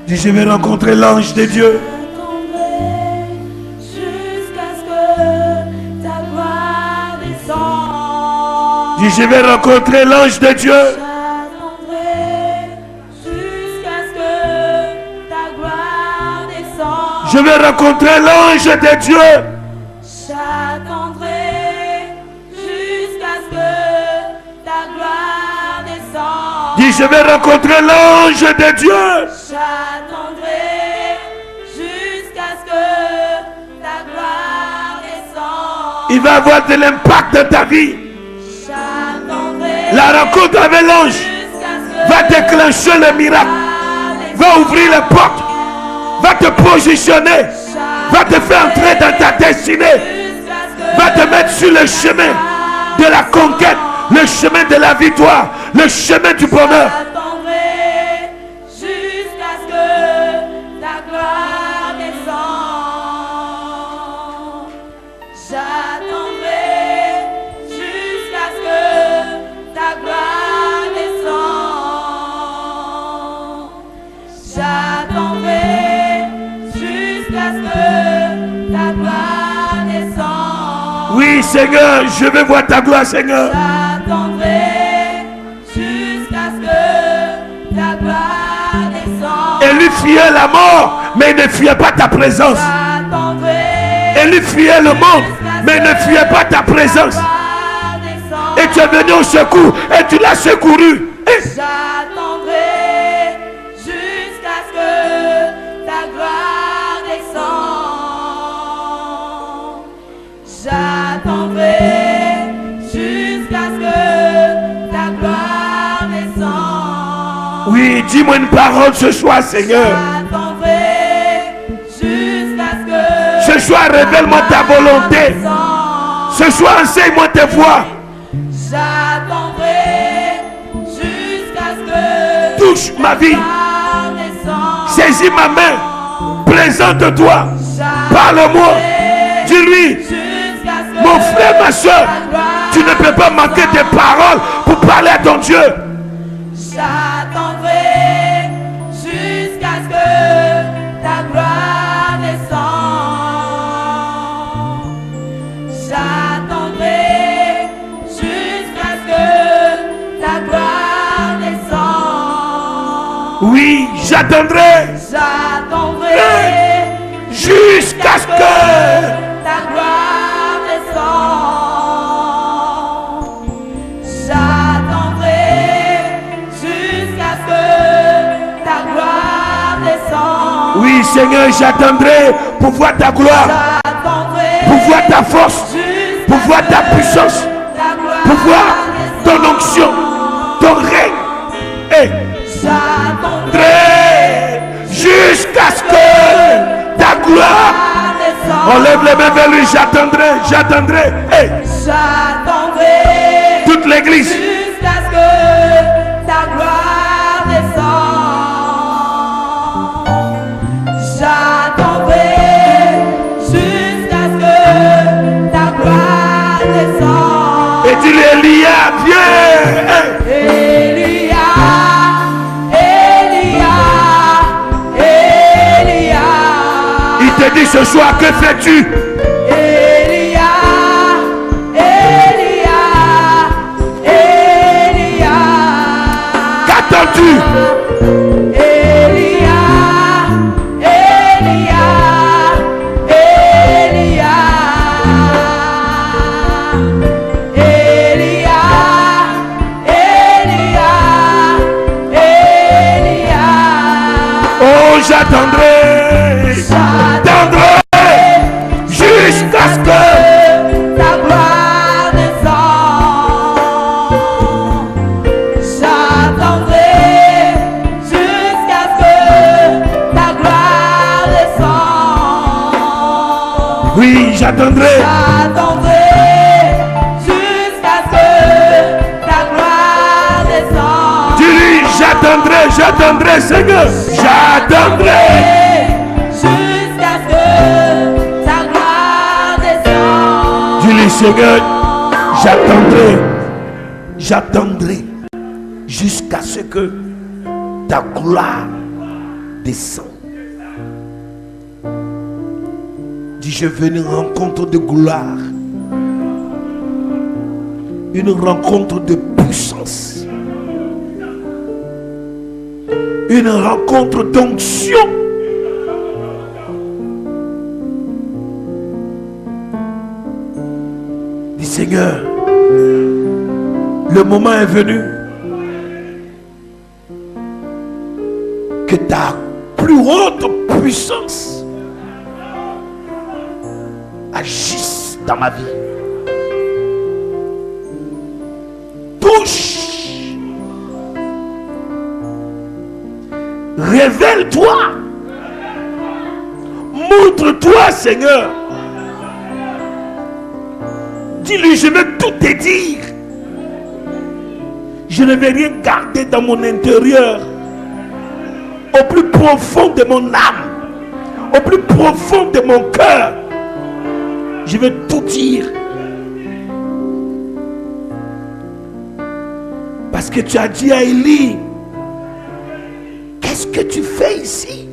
Dis, je vais rencontrer l'ange de Dieu. Dis, je vais rencontrer l'ange de Dieu. Je vais rencontrer l'ange de Dieu. J'attendrai jusqu'à ce que ta gloire descende. Dis, je vais rencontrer l'ange de Dieu. J'attendrai jusqu'à ce que ta gloire descende. Il va avoir de l'impact dans ta vie. J'attendrai. La rencontre avec l'ange va déclencher le miracle, va ouvrir les portes, va te positionner, va te faire entrer dans ta destinée, va te mettre sur le chemin de la conquête, le chemin de la victoire, le chemin du bonheur. J'attendrai jusqu'à ce que ta gloire descende. J'attendrai jusqu'à ce que ta gloire descende. J'attendrai jusqu'à ce que ta gloire descende. Oui, Seigneur, je veux voir ta gloire, Seigneur. J'attendrai jusqu'à ce que ta gloire descende. Élie fuyait la mort, mais il ne fuyait pas ta présence. Élie fuyait le monde, mais il ne fuyait pas ta présence. Et tu es venu au secours et tu l'as secouru. J'attendrai jusqu'à ce que ta gloire descende. J'attendrai jusqu'à ce que ta gloire descende. Oui, dis-moi une parole ce soir, Seigneur. J'attendrai jusqu'à ce que ce soir, révèle-moi ta volonté. Ce soir, enseigne-moi tes voies. J'attendrai jusqu'à ce que touche ma vie. Saisis ma main. Présente-toi. Parle-moi. Dis-lui, mon frère, ma soeur, tu ne peux pas manquer de paroles pour parler à ton Dieu. J'attendrai jusqu'à ce que ta gloire descende. J'attendrai jusqu'à ce que ta gloire descende. Oui, j'attendrai. J'attendrai jusqu'à ce que ta gloire descende. J'attendrai jusqu'à ce que ta gloire descende. Oui, Seigneur, j'attendrai pour voir ta gloire, pour voir ta force, pour voir ta puissance, pour voir ton onction, ton règne. Et j'attendrai jusqu'à ce que ta gloire. On lève les mains vers lui. J'attendrai, j'attendrai. Hey. J'attendrai toute l'église jusqu'à ce que ta gloire descende. J'attendrai jusqu'à ce que ta gloire descende. Et dis-lui, Elia, viens. Hey. Il te dit ce soir, que fais-tu? Qu'attends-tu? Oh, j'attendrai, j'attendrai jusqu'à ce que ta gloire descende. J'attendrai jusqu'à ce que ta gloire descende. Oui, j'attendrai. J'attendrai jusqu'à ce que ta gloire descende. Dis-lui, j'attendrai, j'attendrai, Seigneur. J'attendrai jusqu'à ce que ta gloire descende. Dis-lui, Seigneur, j'attendrai, j'attendrai jusqu'à ce que ta gloire descends. Dis, je veux une rencontre de gloire. Une rencontre de puissance. Une rencontre d'onction. Dis, Seigneur, le moment est venu que ta plus haute puissance agisse dans ma vie. Touche. Révèle-toi. Montre-toi, Seigneur. Dis-lui, je vais tout te dire. Je ne vais rien garder dans mon intérieur. Au plus profond de mon âme, au plus profond de mon cœur, je vais tout dire. Parce que tu as dit à Élie, qu'est-ce que tu fais ici?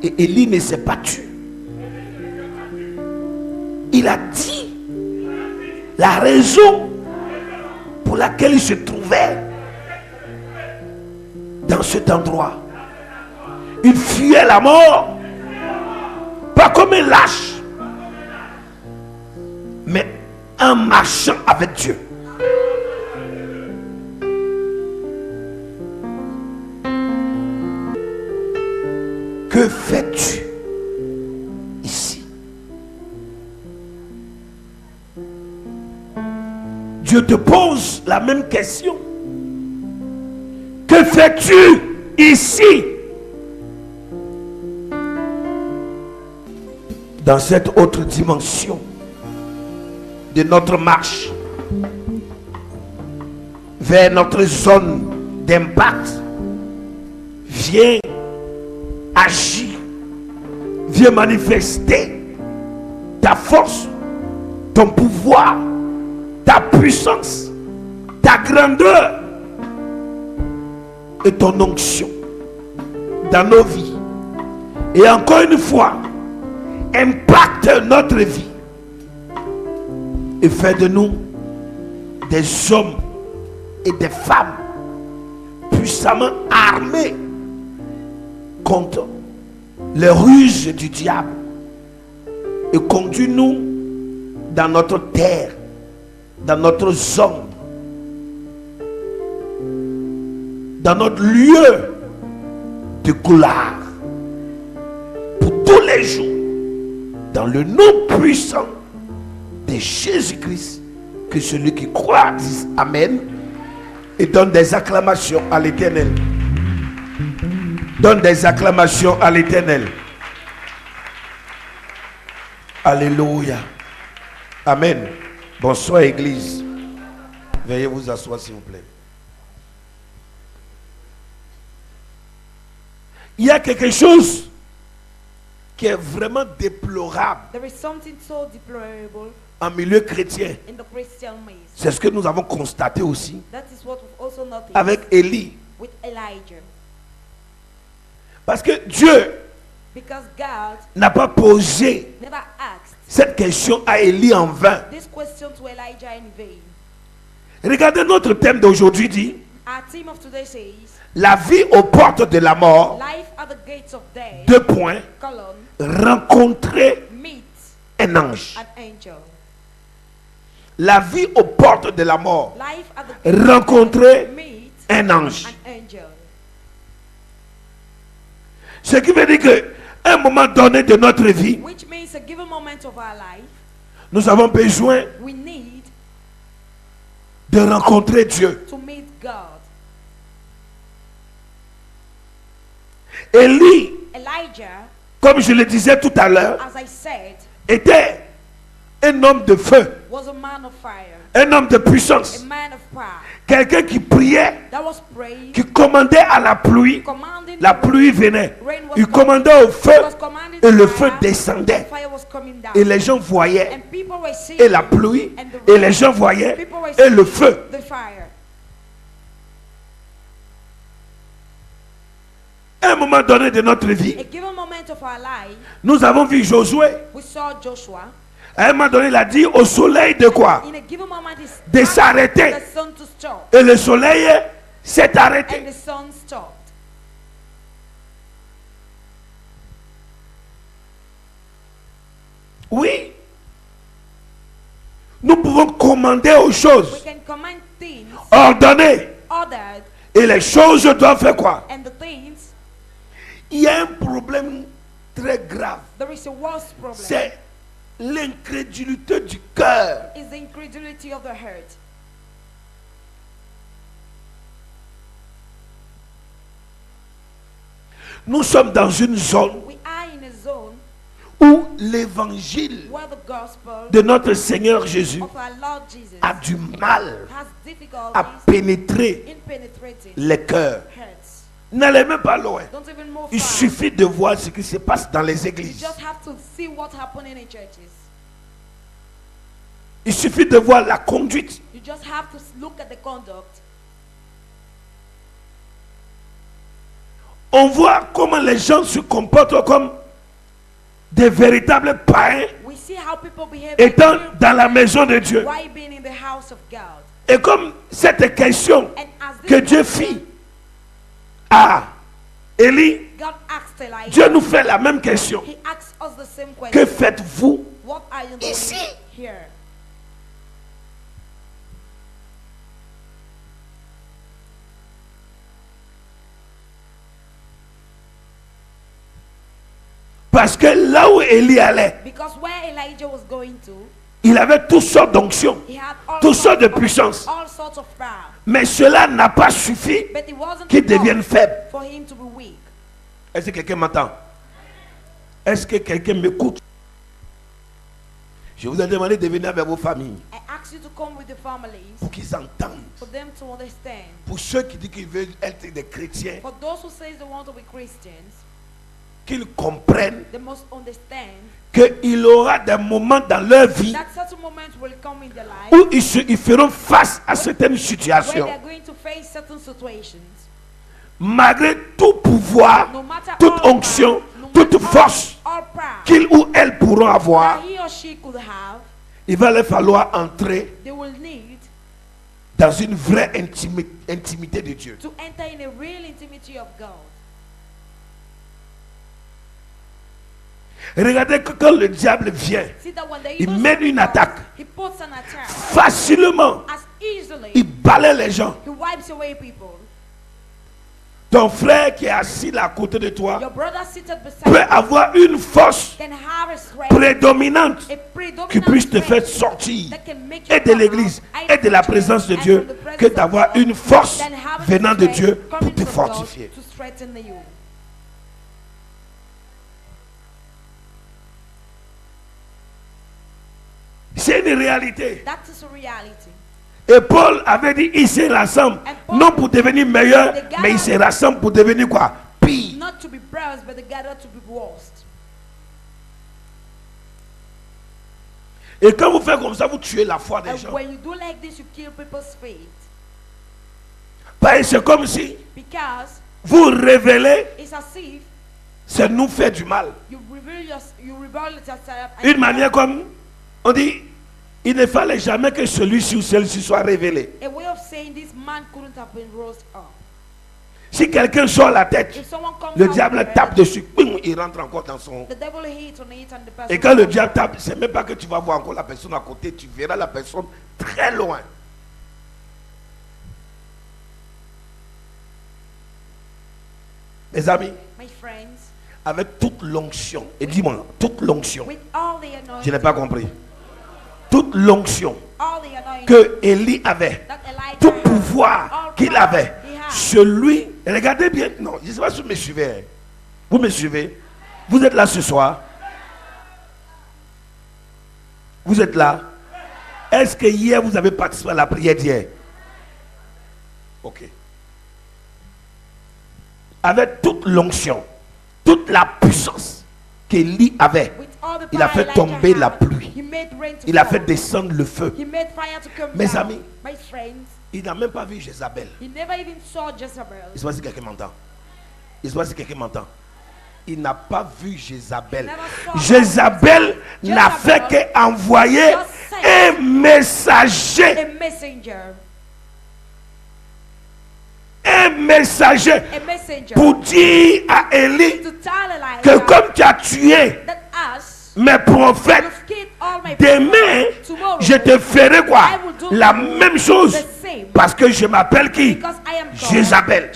Et Élie ne s'est pas tué. Il a dit la raison pour laquelle il se trouvait dans cet endroit. Il fuyait la mort, pas comme un lâche, mais en marchant avec Dieu. Que fais-tu ici? Dieu te pose la même question. Que fais-tu ici? Dans cette autre dimension de notre marche vers notre zone d'impact, viens agir, viens manifester ta force, ton pouvoir, ta puissance, ta grandeur et ton onction dans nos vies. Et encore une fois, impacte notre vie et fais de nous des hommes et des femmes puissamment armés contre les ruses du diable, et conduis-nous dans notre terre, dans notre zone, dans notre lieu de gloire pour tous les jours, dans le nom puissant de Jésus-Christ. Que celui qui croit dise Amen et donne des acclamations à l'Éternel. Donne des acclamations à l'Éternel. Alléluia. Amen. Bonsoir Église. Veuillez vous asseoir s'il vous plaît. Il y a quelque chose qui est vraiment déplorable. There is something so deplorable En milieu chrétien. in the Christian midst. C'est ce que nous avons constaté aussi That is what we've also noticed avec Élie. with Elijah. Parce que Dieu Because God n'a pas posé never asked cette question à Élie en vain. this question to Elijah in vain. Regardez, notre thème d'aujourd'hui dit Our theme of today says, la vie aux portes de la mort. life at the gates of death, 2 points. colon, Rencontrer meet un ange. an angel. La vie aux portes de la mort. Life at the gates Rencontrer of death, meet un ange. an angel. Ce qui veut dire qu'à un moment donné de notre vie, Which means a given moment of our life, nous avons besoin we need de rencontrer Dieu. to meet God. Élie, Elijah, comme je le disais tout à l'heure, as I said, était un homme de feu, was a man of fire, un homme de a puissance, man of power, quelqu'un qui priait, that was praying, qui commandait à la pluie. commanding La the pluie venait. rain was Il coming, commandait au feu was commanding et the le feu fire, descendait. fire was coming down, Et les gens voyaient and people were seeing et la pluie and the et rain, les gens voyaient people were et le seeing feu. the fire. un moment donné de notre vie, a given moment of our life, nous avons vu Josué. we saw Joshua. À un moment donné, il a dit au soleil de quoi? In a given moment, De s'arrêter. the sun to stop, Et le soleil s'est and arrêté. the sun stopped. Oui. Nous pouvons commander aux We choses, can command things, ordonner. ordered, Et les choses doivent faire quoi? and the things. Il y a un problème très grave. There is a worse problem. C'est l'incrédulité du cœur. Is the incredulity of the heart. Nous sommes dans une zone We are in a zone où l'évangile where the gospel de notre Seigneur Jésus of our Lord Jesus a du mal has à difficulties pénétrer in penetrating les cœurs. hearts. N'allez même pas loin. Don't even move Il far. suffit de voir ce qui se passe dans les You églises. just have to see what's happening in churches. Il suffit de voir la conduite. You just have to look at the conduct. On voit comment les gens se comportent comme des véritables païens We see how people behave étant like dans la maison de Dieu. why being in the house of God. Et comme cette question And as this que Dieu question, fit à Élie, God asked Elijah, Dieu nous fait la même question. he asked us the same Que question. faites-vous What are you doing ici? here? Parce que là où Élie allait, Because where Elijah was going to, il avait toutes sortes d'onctions, he had all toutes sortes de of, puissances. all sorts of power. Mais cela n'a pas suffi But it wasn't qu'il devienne enough faible. for him to be weak. Est-ce que quelqu'un m'entend? Est-ce que quelqu'un m'écoute? Je vous ai demandé de venir avec vos familles I ask you to come with the families pour qu'ils entendent. for them to understand. Pour ceux qui disent qu'ils veulent être des chrétiens, For those who say they want to be Christians, qu'ils comprennent they must understand qu'il y aura des moments dans leur vie that certain moments will come in their life où ils feront face à certaines where situations. they are going to face certain situations. Malgré tout pouvoir, No matter toute all onction, power, no toute matter force all power qu'ils ou elles pourront avoir, that he or she could have, il va leur falloir entrer they will need dans une vraie intimité de Dieu. to enter in a real intimacy of God. Regardez que quand le diable vient, See that when the il evil mène spirit une comes, attaque. he puts an attack Facilement, as easily. il balaie les gens. He wipes away people. Ton frère qui est assis là à côté de toi Your brother seated beside peut you avoir une force can have a strength, prédominante a predominant qui puisse te faire strength sortir that can make you et de come l'église out, et de la from présence de church Dieu and from the presence que of d'avoir God, une force than having venant de strength Dieu pour coming te from God fortifier. to strengthen you. C'est une réalité. That is a reality. Et Paul avait dit, il se rassemble, And Paul- non pour devenir meilleur, They gather- mais il se rassemble pour devenir quoi? Pire. Not to be praised, but they gather to be worst. Et quand vous faites comme ça, vous tuez la foi des And gens. when you do like this, you kill people's faith. Parce que c'est comme si Because vous révélez, it's as if c'est nous faire du mal. you rebel yourself. And Une manière comme, on dit, il ne fallait jamais que celui-ci ou celle-ci soit révélé. a way of saying this man couldn't have been rose up. Si quelqu'un sort la tête, If someone comes le out diable with tape it, dessus, ping, il rentre encore dans son... the devil hits on it and the person Et quand le comes diable out. tape, c'est même pas que tu vas voir encore la personne à côté, tu verras la personne très loin. Mes amis, My friends, avec toute l'onction, et dis-moi, toute l'onction, with all the je anointing, n'ai pas compris, toute l'onction all the anointing que Élie avait, that Elijah tout had, pouvoir all qu'il power avait, he had. celui, regardez bien, non, je ne sais pas si vous me suivez, hein. Vous me suivez, vous êtes là ce soir, vous êtes là, est-ce que hier vous avez participé à la prière d'hier? Ok. Avec toute l'onction, toute la puissance qu'Élie avait, With all the il a power fait Elijah tomber had, la pluie. he made rain to Il a fall. fait descendre le feu. He made fire to come Mes down. amis, My friends, il n'a même pas vu Jézabel. he never even saw Jezebel. Je ne sais pas si quelqu'un m'entend. Je ne sais pas si quelqu'un m'entend. Il n'a pas vu Jézabel. Jézabel n'a fait qu'envoyer un messager. Un messager pour dire à Élie que comme tu as tué mes prophètes, demain je te ferai quoi? La même chose. Parce que je m'appelle qui? Jézabel.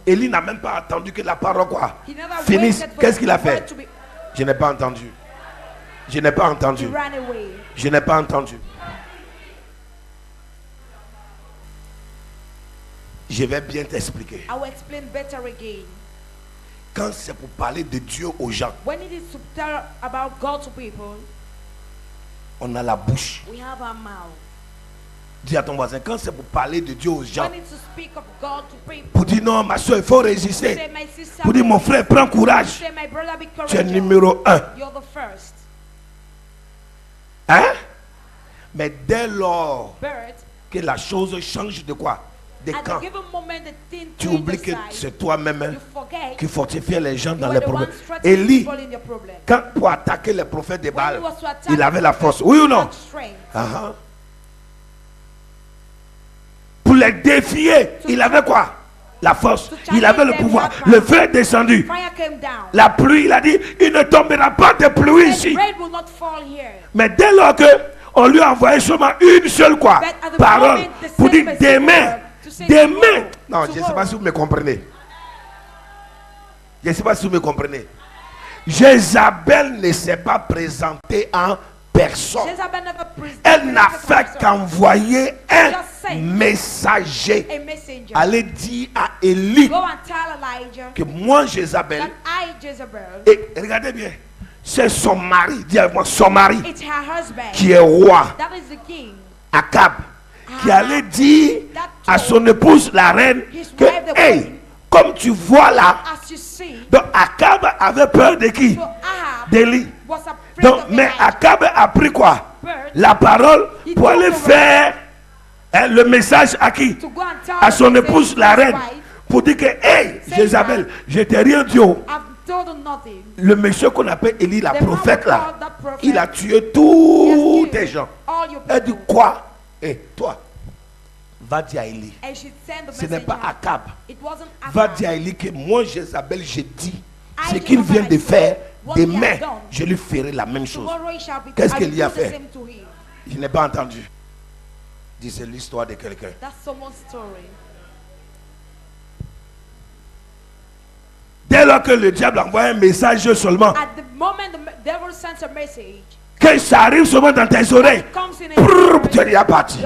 Élie n'a même pas attendu que la parole quoi finisse. Qu'est-ce qu'il a fait? Je n'ai pas entendu. Je n'ai pas entendu. Je n'ai pas entendu. Je vais bien t'expliquer. Quand c'est pour parler de Dieu aux gens, on a la bouche. Dis à ton voisin, quand c'est pour parler de Dieu aux gens, pour dire non, ma soeur, il faut résister. Pour dire mon frère, prends courage. Tu es numéro 1. Hein? Mais dès lors que la chose change de quoi? Des camps, tu oublies que c'est toi-même qui fortifiait les gens dans les problèmes. Élie, quand pour attaquer les prophètes de Baal, il avait la force. Oui ou non? Pour les défier, il avait quoi? La force. Il avait le pouvoir. Le feu est descendu. La pluie, il a dit, il ne tombera pas de pluie ici. Mais dès lors que on lui a envoyé seulement une seule quoi? Parole. Pour dire demain. Demain. Non, je ne sais pas si vous me comprenez. Je ne sais pas si vous me comprenez. Jézabel ne s'est pas présentée en personne. Elle n'a fait qu'envoyer un messager. Aller dire à Élie que moi, Jézabel, et regardez bien, c'est son mari, dis moi son mari, qui est roi, Akab, qui allait dire à son épouse, la reine, que hey, comme tu vois là, donc Akab avait peur de qui? D'Élie. Donc, mais Akab a pris quoi? La parole pour aller faire le message à qui? À son épouse, la reine, pour dire que hey, Jézabel, je t'ai rien dit. Le monsieur qu'on appelle Élie, la prophète là, il a tué tous tes gens. Elle dit quoi? Et toi, va dire à Élie. Ce n'est pas Akab. Va dire à Élie que moi, Jézabel, j'ai dit ce qu'il vient de faire. Demain, je lui ferai la même chose. Qu'est-ce qu'Élie a fait? Je n'ai pas entendu. Dis, c'est l'histoire de quelqu'un. Dès lors que le diable envoie un message seulement, que ça arrive seulement dans tes oreilles, tu es déjà parti.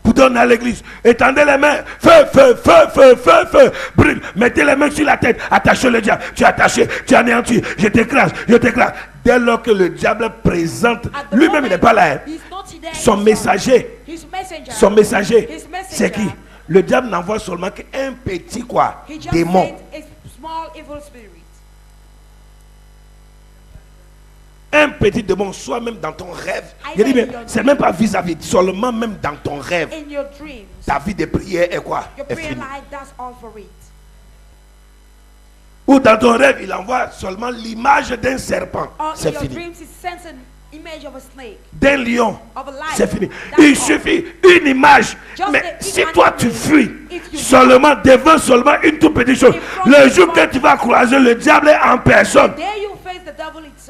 Vous donnez à l'église, étendez les mains, feu, feu, feu, feu, feu, feu, brûle, mettez les mains sur la tête, attachez le diable, tu es attaché, tu es anéanti, je t'écrase, je t'écrase. Dès lors que le diable présente, lui-même il n'est pas là, hein. Son messager, c'est qui? Le diable n'envoie seulement qu'un petit quoi? Démon. Un petit démon, soit même dans ton rêve. Je dis bien, c'est même pas vis-à-vis, seulement même dans ton rêve. Ta vie de prière est quoi? Est finie. Ou dans ton rêve, il envoie seulement l'image d'un serpent. C'est fini. D'un lion, c'est fini. Il suffit une image. Mais si toi tu fuis seulement devant seulement une toute petite chose, le jour que tu vas croiser le diable en personne,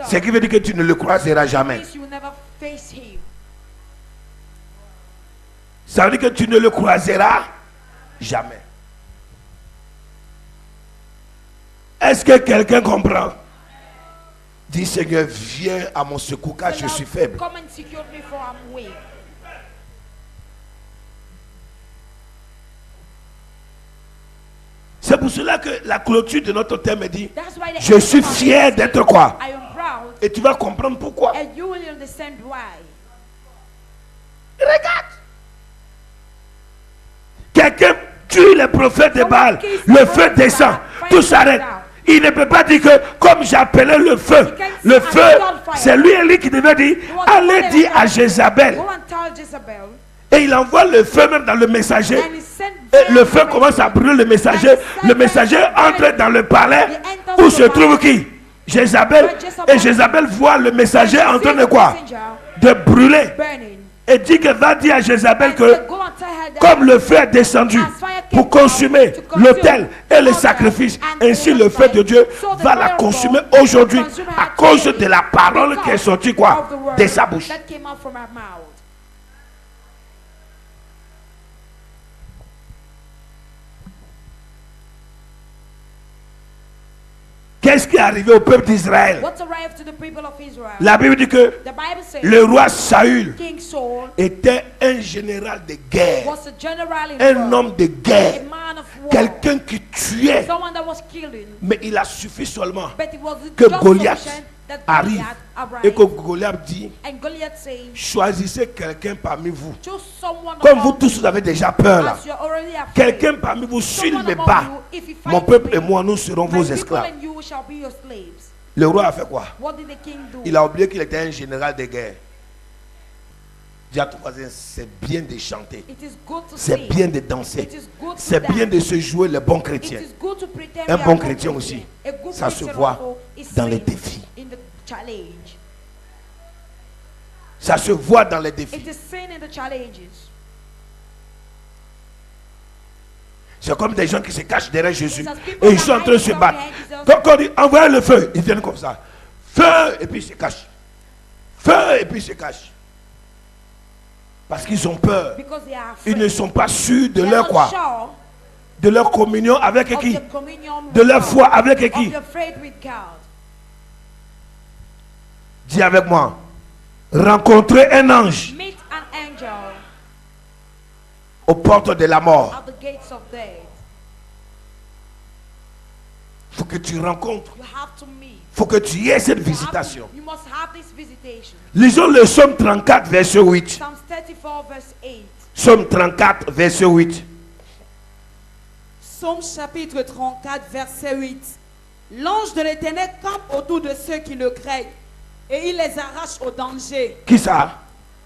ce qui veut dire que tu ne le croiseras jamais. Ça veut dire que tu ne le croiseras jamais. Est-ce que quelqu'un comprend? Dis Seigneur, viens à mon secours car je suis faible. C'est pour cela que la clôture de notre thème dit, je suis fier d'être quoi? Et tu vas comprendre pourquoi. Regarde. Quelqu'un tue les prophètes de Baal, le feu descend, tout s'arrête. Il ne peut pas dire que comme j'appelais le feu c'est lui qui devait dire, allez dire à Jézabel. Et il envoie le feu même dans le messager. Et le feu commence à brûler le messager. Le messager entre dans le palais où se trouve qui? Jézabel. Et Jézabel voit le messager en train de quoi? De brûler. Et dit que va dire à Jézabel que comme le feu est descendu pour consumer l'autel et les sacrifices, ainsi le feu de Dieu va la consumer aujourd'hui à cause de la parole qui est sortie quoi? De sa bouche. Qu'est-ce qui est arrivé au peuple d'Israël? La Bible dit que le roi Saül était un général de guerre, un homme de guerre, quelqu'un qui tuait. Mais il a suffi seulement que Goliath arrive et que Goliath dit: choisissez quelqu'un parmi vous. Comme vous tous vous avez déjà peur là, quelqu'un parmi vous, s'il me bat, mon peuple et moi nous serons vos esclaves. Le roi a fait quoi? Il a oublié qu'il était un général de guerre. Dis à ton voisin, c'est bien de chanter, c'est bien de danser, c'est bien de se jouer le bon chrétien. Un bon chrétien aussi, ça se voit dans les défis. Ça se voit dans les défis. C'est comme des gens qui se cachent derrière Jésus et ils sont en train de se battre. Donc on dit envoyez le feu, ils viennent comme ça. Feu et puis ils se cachent. Feu et puis ils se cachent. Parce qu'ils ont peur. Ils ne sont pas sûrs de leur quoi? De leur communion avec qui? De leur foi avec qui? Dis avec moi. Rencontrer un ange aux portes de la mort. Il faut que tu rencontres. Il faut que tu aies cette visitation. Lisons le psaume 34 verset 8. Psaume 34 verset 8. Psaume chapitre 34 verset 8. L'ange de l'Éternel campe autour de ceux qui le craignent et il les arrache au danger. Qui ça?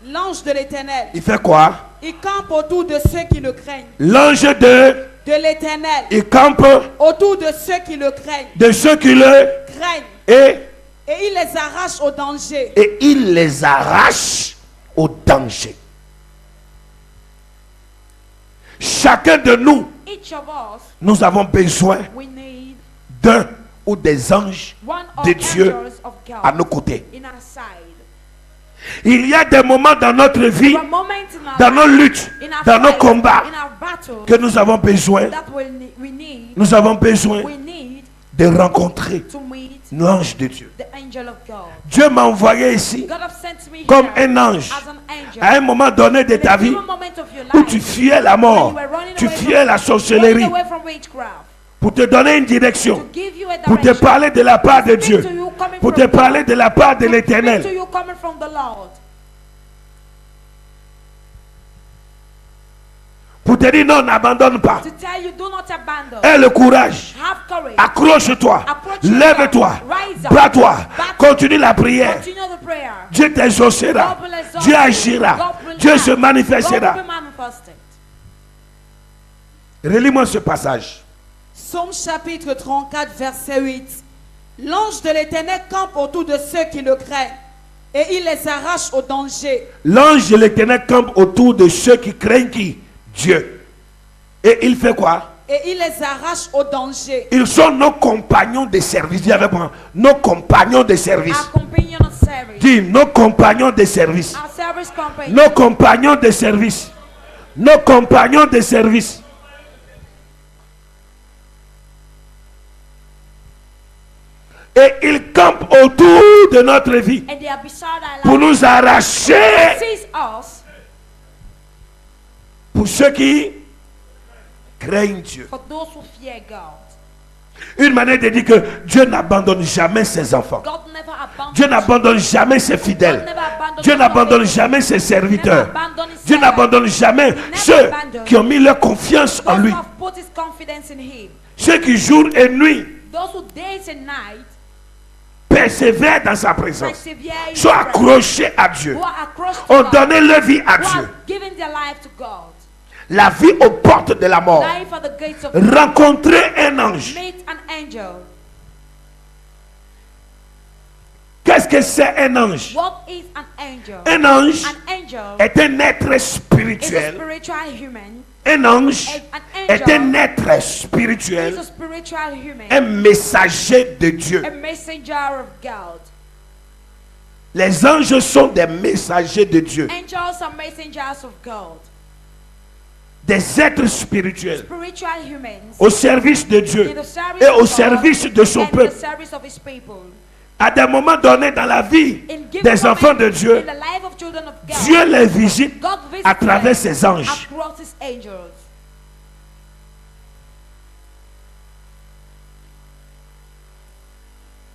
L'ange de l'Éternel. Il fait quoi? Il campe autour de ceux qui le craignent. L'ange de l'Éternel. Il campe autour de ceux qui le craignent. De ceux qui le craignent. Et il les arrache au danger. Et il les arrache au danger. Chacun de nous, nous avons besoin d'un ou des anges de Dieu à nos côtés. Il y a des moments dans notre vie, dans nos luttes, dans nos combats, que nous avons besoin de rencontrer l'ange de Dieu. Dieu m'a envoyé ici comme un ange à un moment donné de ta vie où tu fuyais la mort, tu fuyais la sorcellerie, pour te donner une direction, pour te parler de la part de Dieu, pour te parler de la part de l'Éternel. Pour te dire non, n'abandonne pas. Aie le courage. Accroche-toi. Lève-toi. Bats-toi. Continue la prière. Dieu t'exaucera. Dieu agira. Dieu se manifestera. Relis-moi ce passage. Psaume chapitre 34 verset 8. L'ange de l'Éternel campe autour de ceux qui le craignent et il les arrache au danger. L'ange de l'Éternel campe autour de ceux qui craignent qui? Dieu. Et il fait quoi? Et il les arrache au danger. Ils sont nos compagnons de service. Dis avec moi. Nos compagnons de service. Dis nos compagnons de service. Nos compagnons de service. Nos compagnons de service. Et ils campent autour de notre vie pour nous arracher. Pour ceux qui craignent Dieu. Une manière de dire que Dieu n'abandonne jamais ses enfants. Dieu n'abandonne jamais ses fidèles. Dieu n'abandonne jamais ses serviteurs. Dieu n'abandonne jamais ceux qui ont mis leur confiance en lui. Ceux qui jour et nuit persévèrent dans sa présence, sont accrochés à Dieu, ont donné leur vie à Dieu. La vie aux portes de la mort. Life at the gates of Rencontrer un ange. meet an angel. Qu'est-ce que c'est un ange? What is an angel? Un ange An angel est un être is a spirituel. spiritual human. Un ange An est un angel être is spirituel, a spiritual human. un messager de Dieu. A messenger of God. Les anges sont des messagers de Dieu, Angels are messengers of God. des êtres spirituels Spiritual humans. au service de Dieu In the service et of au God service de son and in the peuple. service of his people. À des moments donnés dans la vie In given des enfants de moments Dieu, in the life of children of God, Dieu les visite God visits à travers them ses anges. across his angels.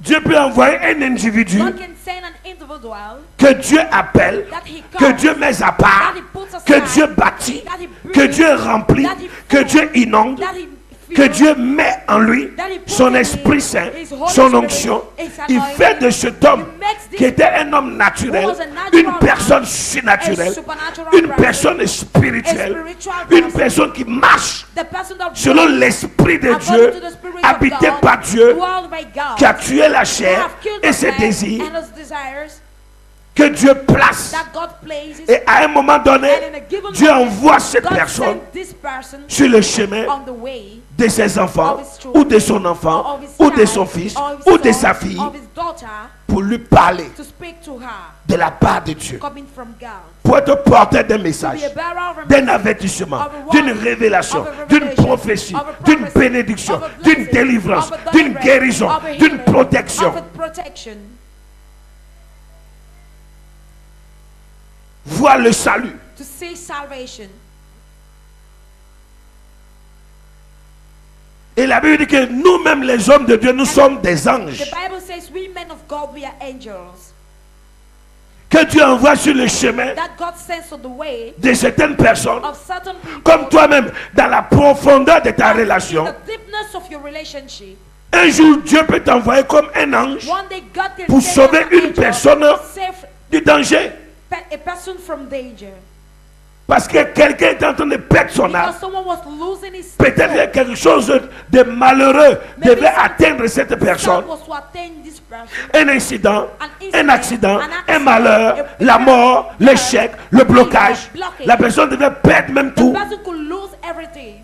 Dieu peut envoyer un individu God can send an individual que Dieu appelle, that he que calls, Dieu met à part, that he puts aside, que Dieu bâtit, that he que builds, Dieu remplit, that he que fills, Dieu inonde, that he que fills, Dieu met en lui that he puts son in Esprit him Saint, his Holy son Spirit, onction. his Il anointing. fait de cet homme He makes this qui était un homme who naturel, was a natural une man, personne surnaturelle, a supernatural une person, personne spirituelle, a spiritual une person, personne qui marche the person that selon walks l'Esprit de according Dieu, to the Spirit of habité God, par Dieu, dwelled by God, qui a tué la who chair have killed et the ses flesh désirs, and his desires, que Dieu place. that God places, Et à un moment donné, and in a given Dieu moment, envoie cette God personne sent this person sur le chemin on the way de ses enfants, of his children, ou de son or enfant, of his ou de child, son fils, or his ou de son, sa fille, of his daughter, pour lui parler to speak to her, de la part de Dieu. coming from God. Pour être porteur d'un To message, be a bearer of a d'un message, avertissement, of a d'une warning, révélation, of a d'une revelation, prophétie, of a d'une prophecy, bénédiction, of a d'une blessing, délivrance, of a d'une deliverance, guérison, of a d'une healing, protection. of a protection. Voir le salut. To see salvation. Et la Bible dit que nous-mêmes, les hommes de Dieu, nous sommes des anges. The Bible says we men of God, we are angels. Que Dieu envoie sur le chemin That God sends on the way de certaines personnes, of certain people. comme toi-même, dans la profondeur de ta In relation. the deepness of your relationship. Un jour, Dieu peut t'envoyer comme un ange One day God can pour send sauver an une angel personne to save du danger. a person from danger. Parce que quelqu'un est en train de perdre son âme. Because someone was losing his Peut-être soul. quelque chose de malheureux Maybe devait something atteindre cette personne. was to attain this person. Un incident, un accident, an un accident, malheur, a la mort, l'échec, le blocage. blockage. La personne devait perdre même The tout. person could lose everything.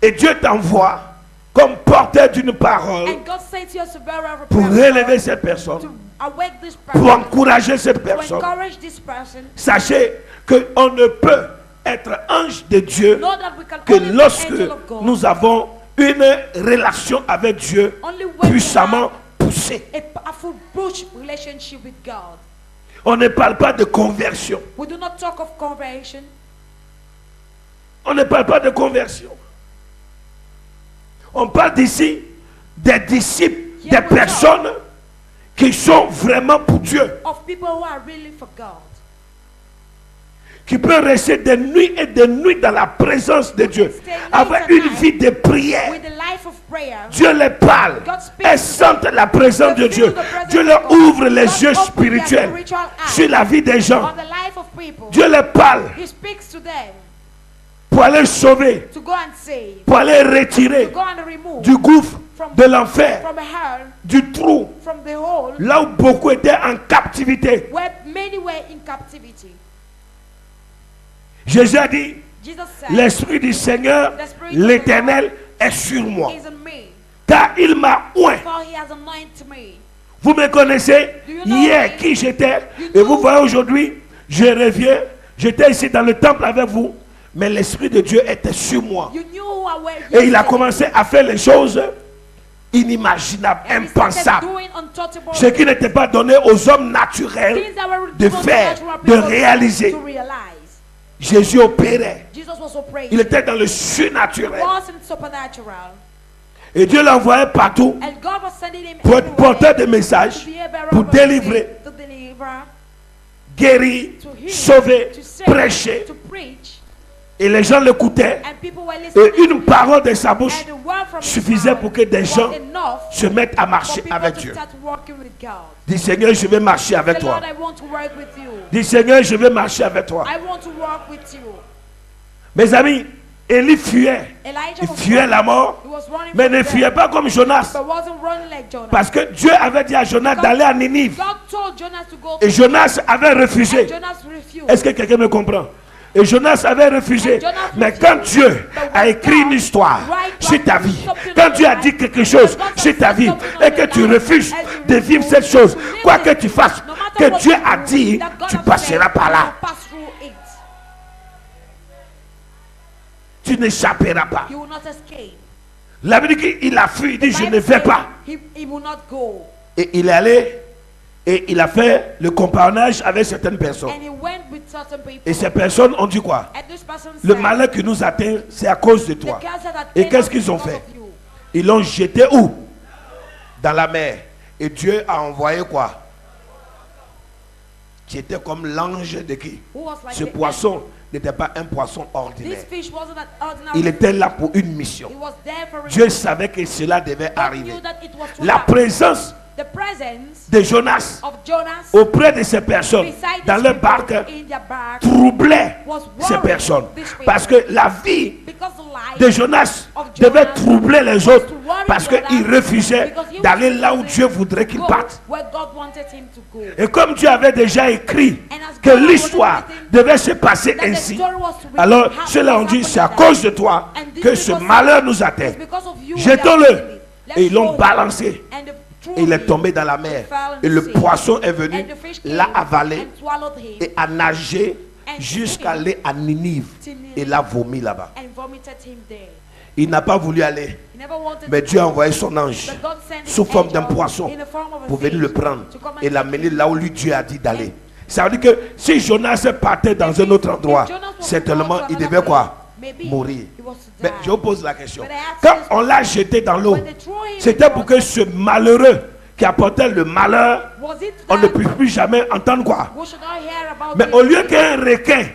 Et Dieu t'envoie comme porteur d'une parole And God sent you as a bearer of a pour person relever cette personne, to awake this pour person, encourager cette to personne. encourage this person. Sachez qu'on ne peut être ange de Dieu Know that we can que only be lorsque angel of God. nous avons une relation avec Dieu Only when we puissamment poussée. a full push relationship with God. On ne parle pas de conversion. We do not talk of conversion. On ne parle pas de conversion. On parle d'ici des disciples, des personnes qui sont vraiment pour Dieu, Of people who are really for God. qui peuvent rester des nuits et des nuits dans la présence de Dieu, avec une vie de prière. With the life of prayer. Dieu les parle, God speaks elles to sentent la présence de Dieu. Dieu leur ouvre les yeux spirituels sur la vie des gens. On the life of people. Dieu les parle He speaks to them pour aller sauver, to go and save. pour aller To retirer go and remove du gouffre, de l'enfer, from a hell, du trou, from the hole là où beaucoup étaient en captivité. where many were in captivity. Jésus a dit, Jesus said, l'Esprit du Seigneur, l'Éternel, est sur moi, Is in me, car il m'a oint. for he has anointed me. Vous me connaissez, hier qui j'étais, et vous voyez aujourd'hui, je reviens, j'étais ici dans le temple avec vous, mais l'Esprit de Dieu était sur moi. You knew who I was. Et il a commencé à faire les choses inimaginables, And he started impensables, doing untouchable ce qui n'était pas donné aux hommes naturels things that were de given to faire, natural de people réaliser. to realize. Jésus opérait, Jesus was operating. il était dans le He surnaturel. wasn't supernatural. Et Dieu l'envoyait partout And God was sending him pour être everywhere porteur de messages, to be a bearer pour of a délivrer, message, to deliver, guérir, to heal, sauver, to save, prêcher. to preach. Et les gens l'écoutaient. And people were listening. Et une parole de sa bouche And the word from his suffisait mouth pour que des was gens enough se mettent à for marcher people avec to Dieu. start working with God. Dis Seigneur, je vais marcher avec Say, toi. Lord, I want to work with you. Dis Seigneur, je vais marcher avec toi. I want to work with you. Mes amis, Élie fuyait. Il fuyait la mort, mais ne fuyait pas comme Jonas. Parce que Dieu avait dit à Jonas d'aller à Ninive. Et Jonas avait refusé. Est-ce que quelqu'un me comprend? Et Jonas avait refusé. Mais quand Dieu a écrit une histoire sur ta vie, quand Dieu a dit quelque chose sur ta vie, et que tu refuses de vivre cette chose, quoi que tu fasses, que Dieu a dit, tu passeras par là. Tu n'échapperas pas. La Bible dit qu'il a fui, il dit je ne vais pas. Et il est allé et il a fait le compagnonnage avec certaines personnes. Et ces personnes ont dit quoi? Le malheur qui nous atteint, c'est à cause de toi. Et qu'est-ce qu'ils ont fait? Ils l'ont jeté où? Dans la mer. Et Dieu a envoyé quoi? Qui était comme l'ange de qui? Ce poisson n'était pas un poisson ordinaire. Il était là pour une mission. Dieu savait que cela devait arriver. La présence de Jonas auprès de ces personnes dans leur barque troublait ces personnes. Parce que la vie de Jonas devait troubler les autres. Parce qu'il refusait d'aller là où Dieu voudrait qu'il parte. Et comme Dieu avait déjà écrit que l'histoire devait se passer ainsi, alors ceux-là ont dit c'est à cause de toi que ce malheur nous atteint. Jetons-le. Et ils l'ont balancé. Et il est tombé dans la mer. Et le poisson est venu, l'a avalé et a nagé jusqu'à aller à Ninive. Et l'a vomi là-bas. Il n'a pas voulu aller. Mais Dieu a envoyé son ange sous forme d'un poisson pour venir le prendre et l'amener là où lui Dieu a dit d'aller. Ça veut dire que si Jonas partait dans un autre endroit, certainement il devait quoi? Mourir. Mais je vous pose la question. Quand on l'a jeté dans l'eau, c'était pour que ce malheureux qui apportait le malheur, on ne puisse plus jamais entendre quoi? Mais au lieu qu'un requin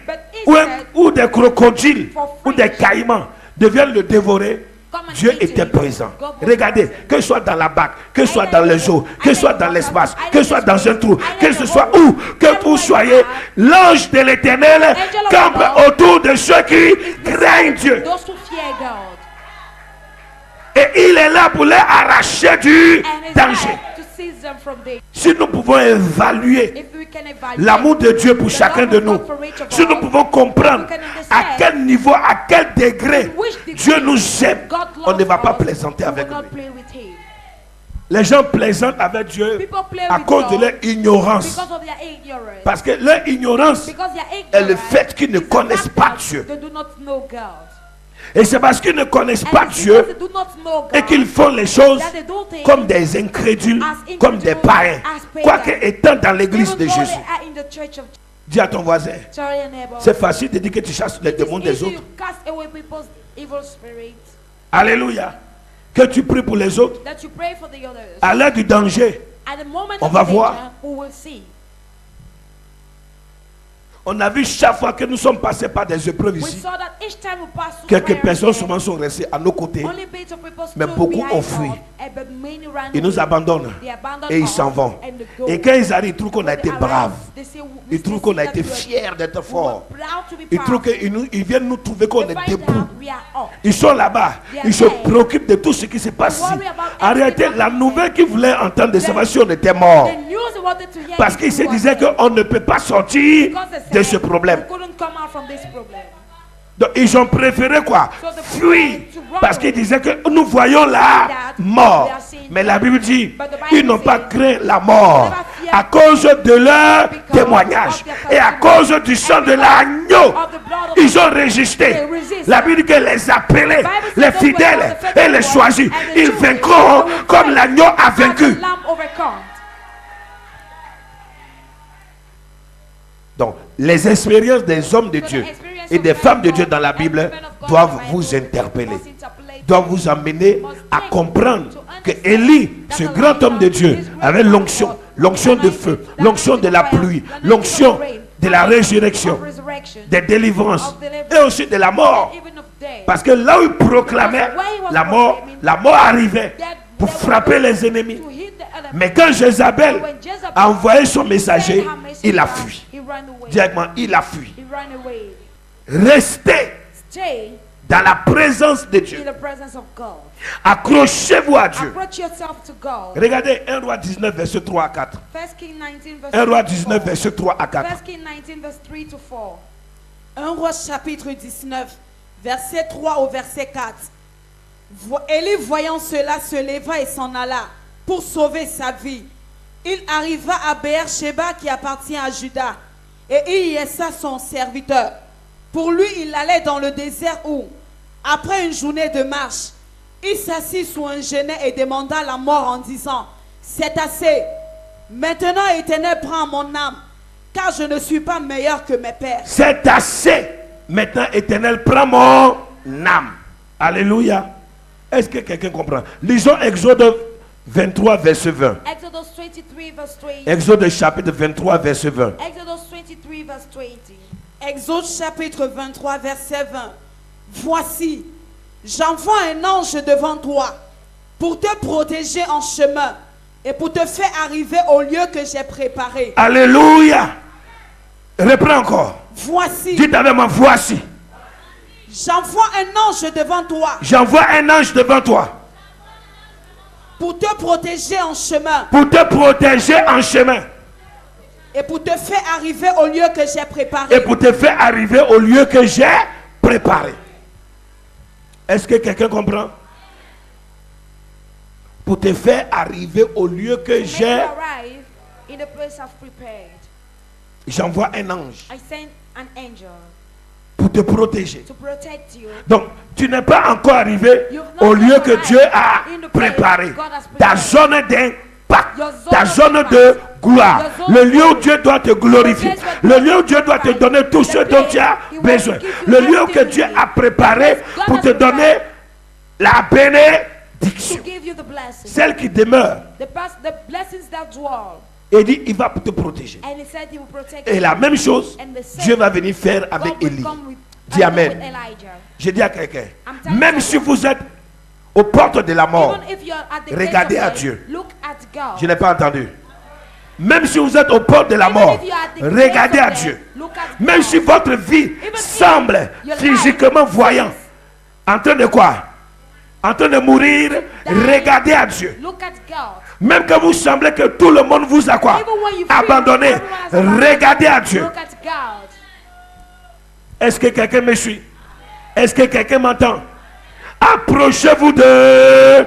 ou des crocodiles ou des caïmans deviennent le dévorer, Dieu était présent. Regardez, que ce soit dans la barque, que ce soit dans les eaux, que ce soit dans l'espace, que ce soit dans un trou, que ce soit où que vous soyez, l'ange de l'Éternel campe autour de ceux qui craignent Dieu. Et il est là pour les arracher du danger. Si nous pouvons évaluer l'amour de Dieu pour chacun de nous, si nous pouvons comprendre à quel niveau, à quel degré Dieu nous aime, on ne va pas plaisanter avec lui. Les gens plaisantent avec Dieu à cause de leur ignorance. Parce que leur ignorance est le fait qu'ils ne connaissent pas Dieu. Et c'est parce qu'ils ne connaissent pas Dieu et qu'ils font les choses comme des incrédules, comme des païens, quoique étant dans l'église de Jésus. Dis à ton voisin, c'est facile de dire que tu chasses les démons des autres. Alléluia. Que tu pries pour les autres. À l'heure du danger, on va voir. On a vu chaque fois que nous sommes passés par des épreuves ici, quelques personnes seulement sont restées à nos côtés, mais beaucoup ont fui. Ils nous abandonnent et ils s'en vont. Et quand ils arrivent, ils trouvent qu'on a été braves. Ils trouvent qu'on a été fiers d'être forts. Ils trouvent qu'ils viennent nous trouver qu'on est debout. Ils sont là-bas. Ils se préoccupent de tout ce qui se passe ici. En réalité, la nouvelle qu'ils voulaient entendre de savoir si on était mort. Parce qu'ils se disaient qu'on ne peut pas sortir de ce problème. Donc ils ont préféré quoi? Fuir. Parce qu'ils disaient que nous voyons la mort. Mais la Bible dit, ils n'ont pas craint la mort à cause de leur témoignage et à cause du sang de l'agneau. Ils ont résisté. La Bible dit que les appelés, les fidèles et les choisis, ils vaincront comme l'agneau a vaincu. Donc, les expériences des hommes de Dieu et des femmes de Dieu dans la Bible doivent vous interpeller, doivent vous amener à comprendre que Élie, ce grand homme de Dieu, avait l'onction, l'onction de feu, l'onction de la pluie, l'onction de la résurrection, des délivrances et aussi de la mort. Parce que là où il proclamait la mort arrivait pour frapper les ennemis. Mais quand Jézabel a envoyé son messager, il a fui. Directement, il a fui. Restez dans la présence de Dieu. in the presence of God. Accrochez-vous à Dieu. Approach yourself to God. Regardez 1 Roi 19, verset 3 à 4. 1 Kings 19, verse 1 Roi 3 to 19, 4. verset 3 à 4. 1 Kings 19, verse 3 to 4. 1 Roi chapitre 19, verset 3 au verset 4. Élie, voyant cela, se leva et s'en alla pour sauver sa vie. Il arriva à Beer-Sheba qui appartient à Juda, et il y laissa son serviteur. Pour lui, il allait dans le désert où, après une journée de marche, il s'assit sous un genêt et demanda la mort en disant: c'est assez. Maintenant, Éternel, prends mon âme, car je ne suis pas meilleur que mes pères. C'est assez. Maintenant, Éternel, prends mon âme. Alléluia. Est-ce que quelqu'un comprend? Lisons Exode 23, verset 20. Exodus 23, verse 20. Exode chapitre 23, verset 20. Exodus 23, verse 20. Exode chapitre 23, verset 20. Voici, j'envoie un ange devant toi pour te protéger en chemin et pour te faire arriver au lieu que j'ai préparé. Alléluia. Reprends encore. Voici, Dites avec moi, voici. j'envoie un ange devant toi J'envoie un ange devant toi pour te protéger en chemin pour te protéger en chemin et pour te faire arriver au lieu que j'ai préparé. et pour te faire arriver au lieu que j'ai préparé. Est-ce que quelqu'un comprend? Pour te faire arriver au lieu que Make you j'ai, arrive in the place I've prepared. j'envoie un ange I sent an angel pour te protéger. to protect you. Donc, tu n'es pas encore arrivé au lieu que Dieu a préparé. Ta zone d'impact, ta zone de gloire, le lieu où Dieu doit te glorifier, le lieu où Dieu doit te donner tout ce dont tu as besoin, le lieu que Dieu a préparé pour te donner la bénédiction, To give you the blessings. celle qui demeure. The blessings that dwell. Et dit, il va te protéger. And he said he will protect Et you. la même chose, And the same, Dieu va venir faire avec God will Élie. come with, Dis Amen. with Elijah. Je dis à quelqu'un, I'm telling même si vous êtes aux portes de la mort, Even if you're at the regardez gate à of death, Dieu. Look at God. Je n'ai pas entendu. Même si vous êtes aux portes de la Even mort, if you're at the gate regardez of à death, Dieu. Look at Même God. si votre vie if semble your physiquement life voyant, en train de quoi? En train de mourir, regardez à Dieu. Look at God. Même quand vous semblez que tout le monde vous a quoi? Even when you feel Abandonné, everyone's abandoned, regardez à Dieu. Look at God. Est-ce que quelqu'un me suit? Est-ce que quelqu'un m'entend? Approchez-vous de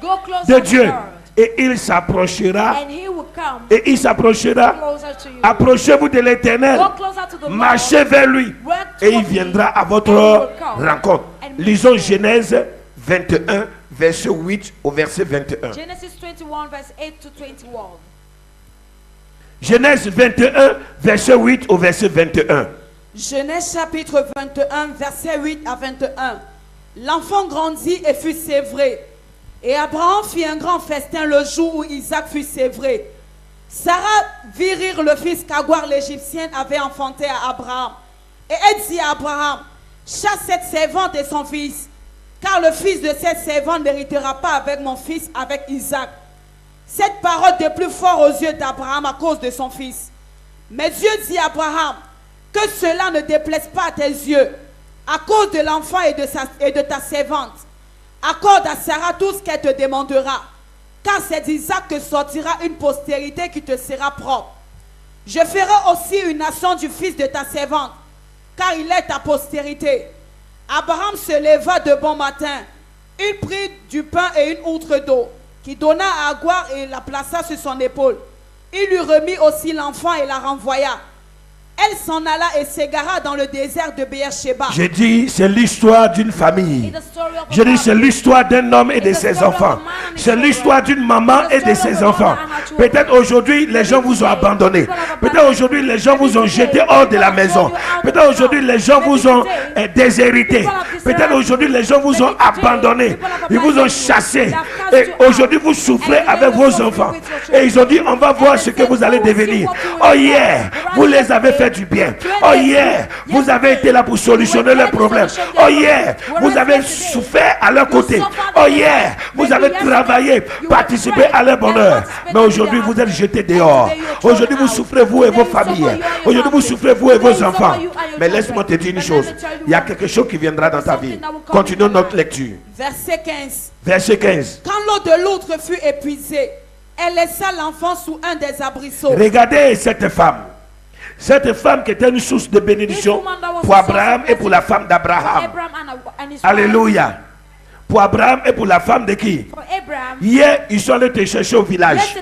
Go closer to Dieu. God. Et il s'approchera. And he will come Et il s'approchera. closer to you. Approchez-vous de l'Éternel. Go closer to the Lord. Marchez vers lui. Work Et il towards viendra him, à votre and he will come. rencontre. And Lisons Genèse 21, verset 8 au verset 21. Genesis 21, verse 8 to 21. Genèse 21, verset 8 au verset 21. Genèse chapitre 21, verset 8 à 21. L'enfant grandit et fut sévré. Et Abraham fit un grand festin le jour où Isaac fut sévré. Sarah vit rire le fils qu'Agar l'Égyptienne avait enfanté à Abraham. Et elle dit à Abraham: chasse cette servante et son fils, car le fils de cette servante n'héritera pas avec mon fils, avec Isaac. Cette parole de plus fort aux yeux d'Abraham à cause de son fils. Mais Dieu dit à Abraham: que cela ne déplaise pas à tes yeux, à cause de l'enfant et de ta servante. Accorde à Sarah tout ce qu'elle te demandera, car c'est d'Isaac que sortira une postérité qui te sera propre. Je ferai aussi une nation du fils de ta servante, car il est ta postérité. Abraham se leva de bon matin. Il prit du pain et une outre d'eau, qui donna à Agar et la plaça sur son épaule. Il lui remit aussi l'enfant et la renvoya. Elle s'en alla et s'égara dans le désert de Beer-Sheba. J'ai dit, c'est l'histoire d'une famille. It's the story of a Je dis, c'est family. l'histoire d'un homme et de ses enfants. C'est l'histoire d'une maman et de ses enfants. Peut-être aujourd'hui, les gens vous ont abandonné. Peut-être aujourd'hui, les gens vous ont jeté hors de la maison. Peut-être aujourd'hui, les gens vous ont déshérité. Peut-être aujourd'hui, les gens vous ont abandonné. Ils vous ont chassé. Et aujourd'hui, vous souffrez avec vos enfants. Et ils ont dit, on va voir ce que vous allez devenir. Oh yeah, vous les avez fait du bien. Oh yeah, vous avez été là pour solutionner leurs problèmes. Oh yeah, vous avez souffert souffert à leur côté. Oh yeah, vous avez travaillé, participé à leur bonheur. Mais aujourd'hui, vous êtes jetés dehors. Aujourd'hui, vous souffrez, vous et vos familles. Aujourd'hui, vous souffrez, vous et vos enfants. Mais laisse-moi te dire une chose. Il y a quelque chose qui viendra dans ta vie. Continuons notre lecture. Verset 15. Verset 15. Quand l'eau de l'autre fut épuisée, elle laissa l'enfant sous un des arbrisseaux. Regardez cette femme. Cette femme qui était une source de bénédiction pour Abraham et pour la femme d'Abraham. Alléluia. Pour Abraham et pour la femme de qui? Hier, ils sont allés te chercher au village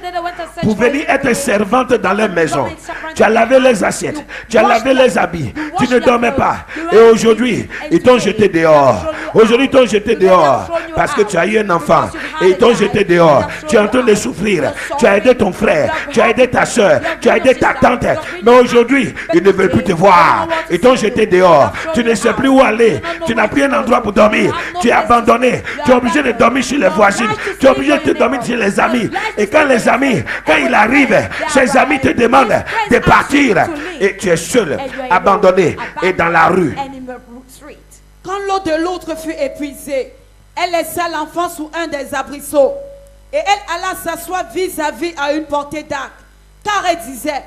pour venir être servante dans leur maison. Tu as lavé les assiettes, tu as lavé les habits, tu ne dormais pas. Et aujourd'hui, ils t'ont jeté dehors. Aujourd'hui, ils t'ont jeté dehors parce que tu as eu un enfant et ils t'ont jeté dehors. Tu es en train de souffrir. Tu as aidé ton frère, tu as aidé ta soeur, tu as aidé ta tante. Mais aujourd'hui, ils ne veulent plus te voir. Ils t'ont jeté dehors. Tu ne sais plus où aller. Tu n'as plus un endroit pour dormir. Tu es abandonné. Tu es obligé de dormir chez les voisines. Tu es obligé de dormir chez les amis. Et quand les amis, quand il arrive, ses amis te demandent de partir. Et tu es seul, abandonné et dans la rue. Quand l'eau de l'autre fut épuisée, elle laissa l'enfant sous un des arbrisseaux. Et elle alla s'asseoir vis-à-vis à une portée d'arc. Car elle disait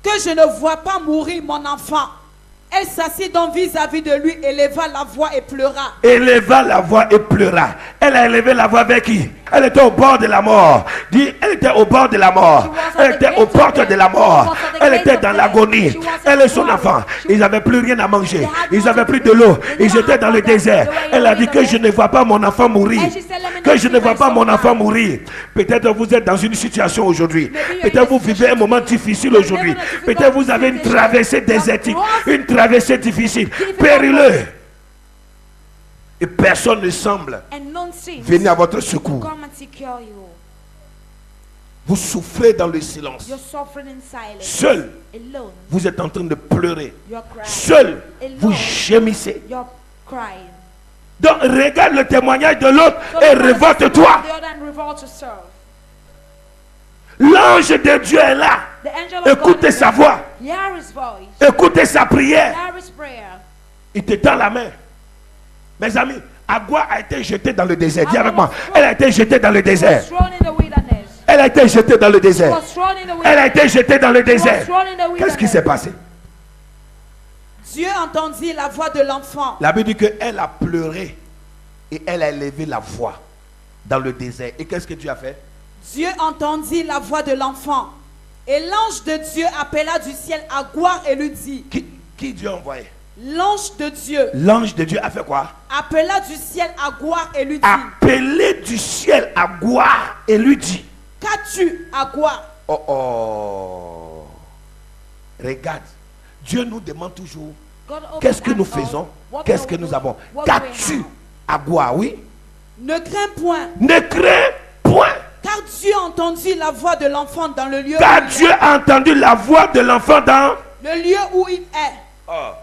que je ne vois pas mourir mon enfant. Elle s'assit donc vis-à-vis de lui, éleva la voix et pleura. Éleva la voix et pleura. Elle a élevé la voix avec qui? Elle était au bord de la mort. Dis, elle était au bord de la mort. Elle était aux portes de la mort. Elle était dans l'agonie. Elle et son enfant. Ils n'avaient plus rien à manger. Ils n'avaient plus de l'eau. Ils étaient dans le désert. Elle a dit que je ne vois pas mon enfant mourir. Que je ne vois pas mon enfant mourir. Peut-être vous êtes dans une situation aujourd'hui. Peut-être vous vivez un moment difficile aujourd'hui. Peut-être vous avez une traversée désertique. Une traversée difficile. Périlleux. Et personne ne semble venir à votre secours. Vous souffrez dans le silence. Seul, vous êtes en train de pleurer. Seul, vous gémissez. Donc regarde le témoignage de l'autre et révolte-toi. L'ange de Dieu est là. Écoutez sa voix. Écoutez sa prière. Il te tend la main. Mes amis, Agua a été jetée dans le désert. Dis avec moi. Elle a été jetée dans le désert. Elle a été jetée dans le désert. Elle a été jetée dans le désert. Qu'est-ce qui s'est passé? Dieu entendit la voix de l'enfant. La Bible dit qu'elle a pleuré et elle a élevé la voix dans le désert. Et qu'est-ce que Dieu a fait? Dieu entendit la voix de l'enfant. Et l'ange de Dieu appela du ciel Agua et lui dit. Qui Dieu a envoyé? L'ange de Dieu. L'ange de Dieu a fait quoi? Appela du ciel Agua et lui dit. Appelé du ciel Agua et lui dit. Qu'as-tu, Agua? Oh oh. Regarde. Dieu nous demande toujours. Qu'est-ce que nous faisons? Qu'est-ce que nous avons? Qu'as-tu, Agua? Oui. Ne crains point. Ne crains point. Car Dieu a entendu la voix de l'enfant dans le lieu. Car Dieu a entendu la voix de l'enfant dans le lieu où il est. Oh.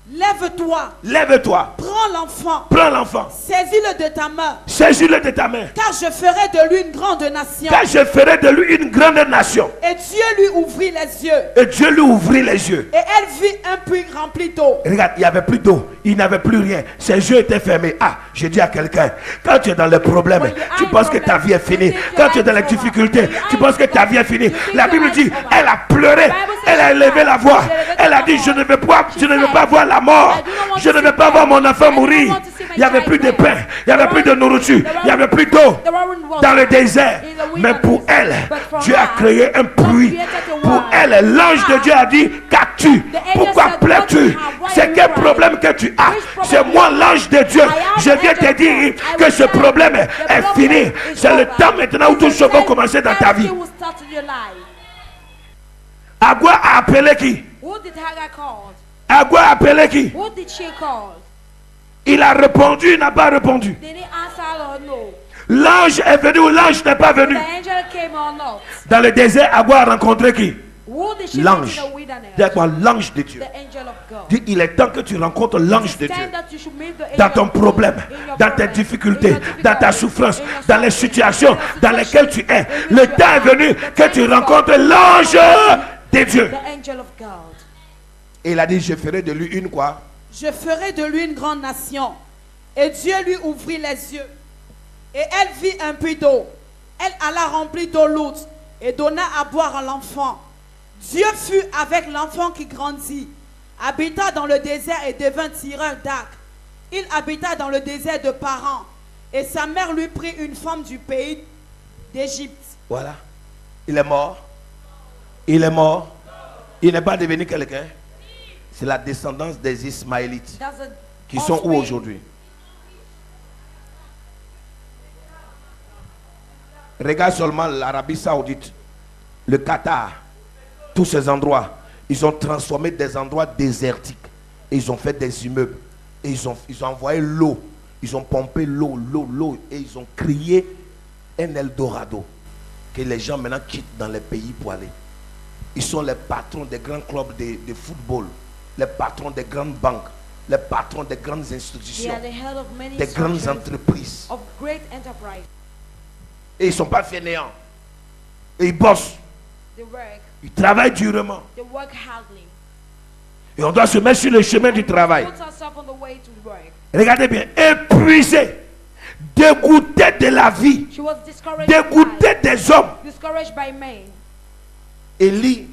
Lève-toi. Lève-toi. Prends l'enfant. Prends l'enfant. Saisis-le de ta main. Saisis-le de ta main. Car je ferai de lui une grande nation. Car je ferai de lui une grande nation. Et Dieu lui ouvrit les yeux. Et Dieu lui ouvrit les yeux. Et elle vit un puits rempli d'eau. Regarde, il n'y avait plus d'eau. Il n'avait plus rien. Ses yeux étaient fermés. Ah, je dis à quelqu'un, quand tu es dans les problèmes, tu penses que ta vie est finie. Quand tu es dans les difficultés, tu penses que ta vie est finie. La Bible dit, elle a pleuré. Elle a élevé la voix. Elle a dit, je ne veux pas voir la mort. Je ne veux pas voir mon enfant mourir. Il n'y avait plus de pain. Il n'y avait plus de nourriture. Il n'y avait plus d'eau dans le désert. Mais pour elle, Dieu a créé un puits. Pour elle, l'ange de Dieu a dit, qu'as-tu? Pourquoi pleures-tu? C'est quel problème que tu as? C'est moi l'ange de Dieu. Je viens te dire que ce problème est fini. C'est le temps maintenant où tout choses vont commencer dans ta vie. Agua a appelé qui? Agua a appelé qui? Il a répondu, il n'a pas répondu. L'ange est venu ou l'ange n'est pas venu? Dans le désert, Agua a rencontré qui? L'ange. Dis-moi, l'ange de Dieu. Dis, il est temps que tu rencontres l'ange de Dieu. Dans ton problème, dans tes difficultés, dans ta souffrance, dans les situations dans lesquelles tu es. Le temps est venu que tu rencontres l'ange de Dieu. Et il a dit, je ferai de lui une quoi? Je ferai de lui une grande nation. Et Dieu lui ouvrit les yeux. Et elle vit un puits d'eau. Elle alla remplir d'eau lourde et donna à boire à l'enfant. Dieu fut avec l'enfant qui grandit, habita dans le désert et devint tireur d'arc. Il habita dans le désert de Paran. Et sa mère lui prit une femme du pays d'Égypte. Voilà. Il est mort. Il est mort. Il n'est pas devenu quelqu'un. C'est la descendance des Ismaélites qui sont où aujourd'hui? Regarde seulement l'Arabie Saoudite, le Qatar, tous ces endroits. Ils ont transformé des endroits désertiques. Et ils ont fait des immeubles. Et ils ont envoyé l'eau. Ils ont pompé l'eau. Et ils ont créé un Eldorado. Que les gens maintenant quittent dans les pays pour aller. Ils sont les patrons des grands clubs de football. Les patrons des grandes banques. Les patrons des grandes institutions. Des grandes entreprises. Et ils ne sont pas fainéants. Et ils bossent. Ils travaillent durement. Et on doit se mettre sur le chemin du travail. Regardez bien. Épuisé. Dégoûté de la vie. Dégoûté des hommes. Élie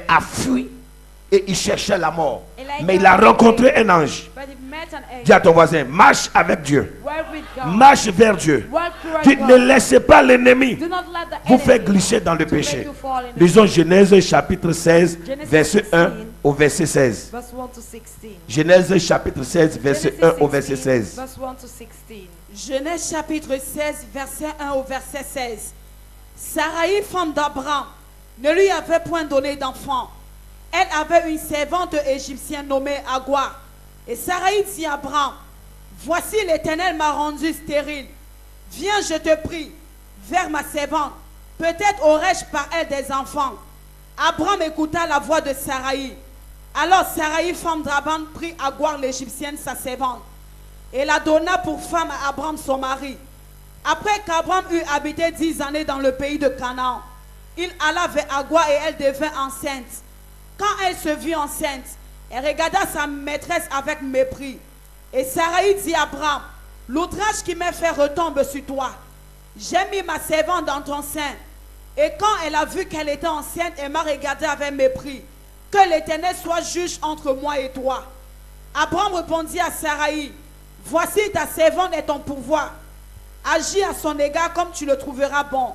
a fui et il cherchait la mort. Mais il a rencontré un ange. Dis à ton voisin, marche avec Dieu. Marche vers Dieu. Ne laissez pas l'ennemi vous faire glisser dans le péché. Lisons Genèse chapitre 16, verset 1 au verset 16. Genèse chapitre 16, verset 1 au verset 16. Genèse chapitre 16, verset 1 au verset 16. Sarai, femme d'Abraham, ne lui avait point donné d'enfant. Elle avait une servante égyptienne nommée Agua. Et Sarai dit à Abraham, voici l'Éternel m'a rendu stérile. Viens, je te prie, vers ma servante. Peut-être aurais-je par elle des enfants. Abraham écouta la voix de Sarai. Alors Sarai, femme d'Abraham, prit Agua l'Égyptienne, sa servante, et la donna pour femme à Abraham son mari. Après qu'Abraham eut habité 10 années dans le pays de Canaan, il alla vers Agua et elle devint enceinte. Quand elle se vit enceinte, elle regarda sa maîtresse avec mépris. Et Sarai dit à Abraham, l'outrage qui m'a fait retombe sur toi. J'ai mis ma servante dans ton sein. Et quand elle a vu qu'elle était enceinte, elle m'a regardé avec mépris. Que l'Éternel soit juge entre moi et toi. Abraham répondit à Sarai, voici ta servante est ton pouvoir. Agis à son égard comme tu le trouveras bon.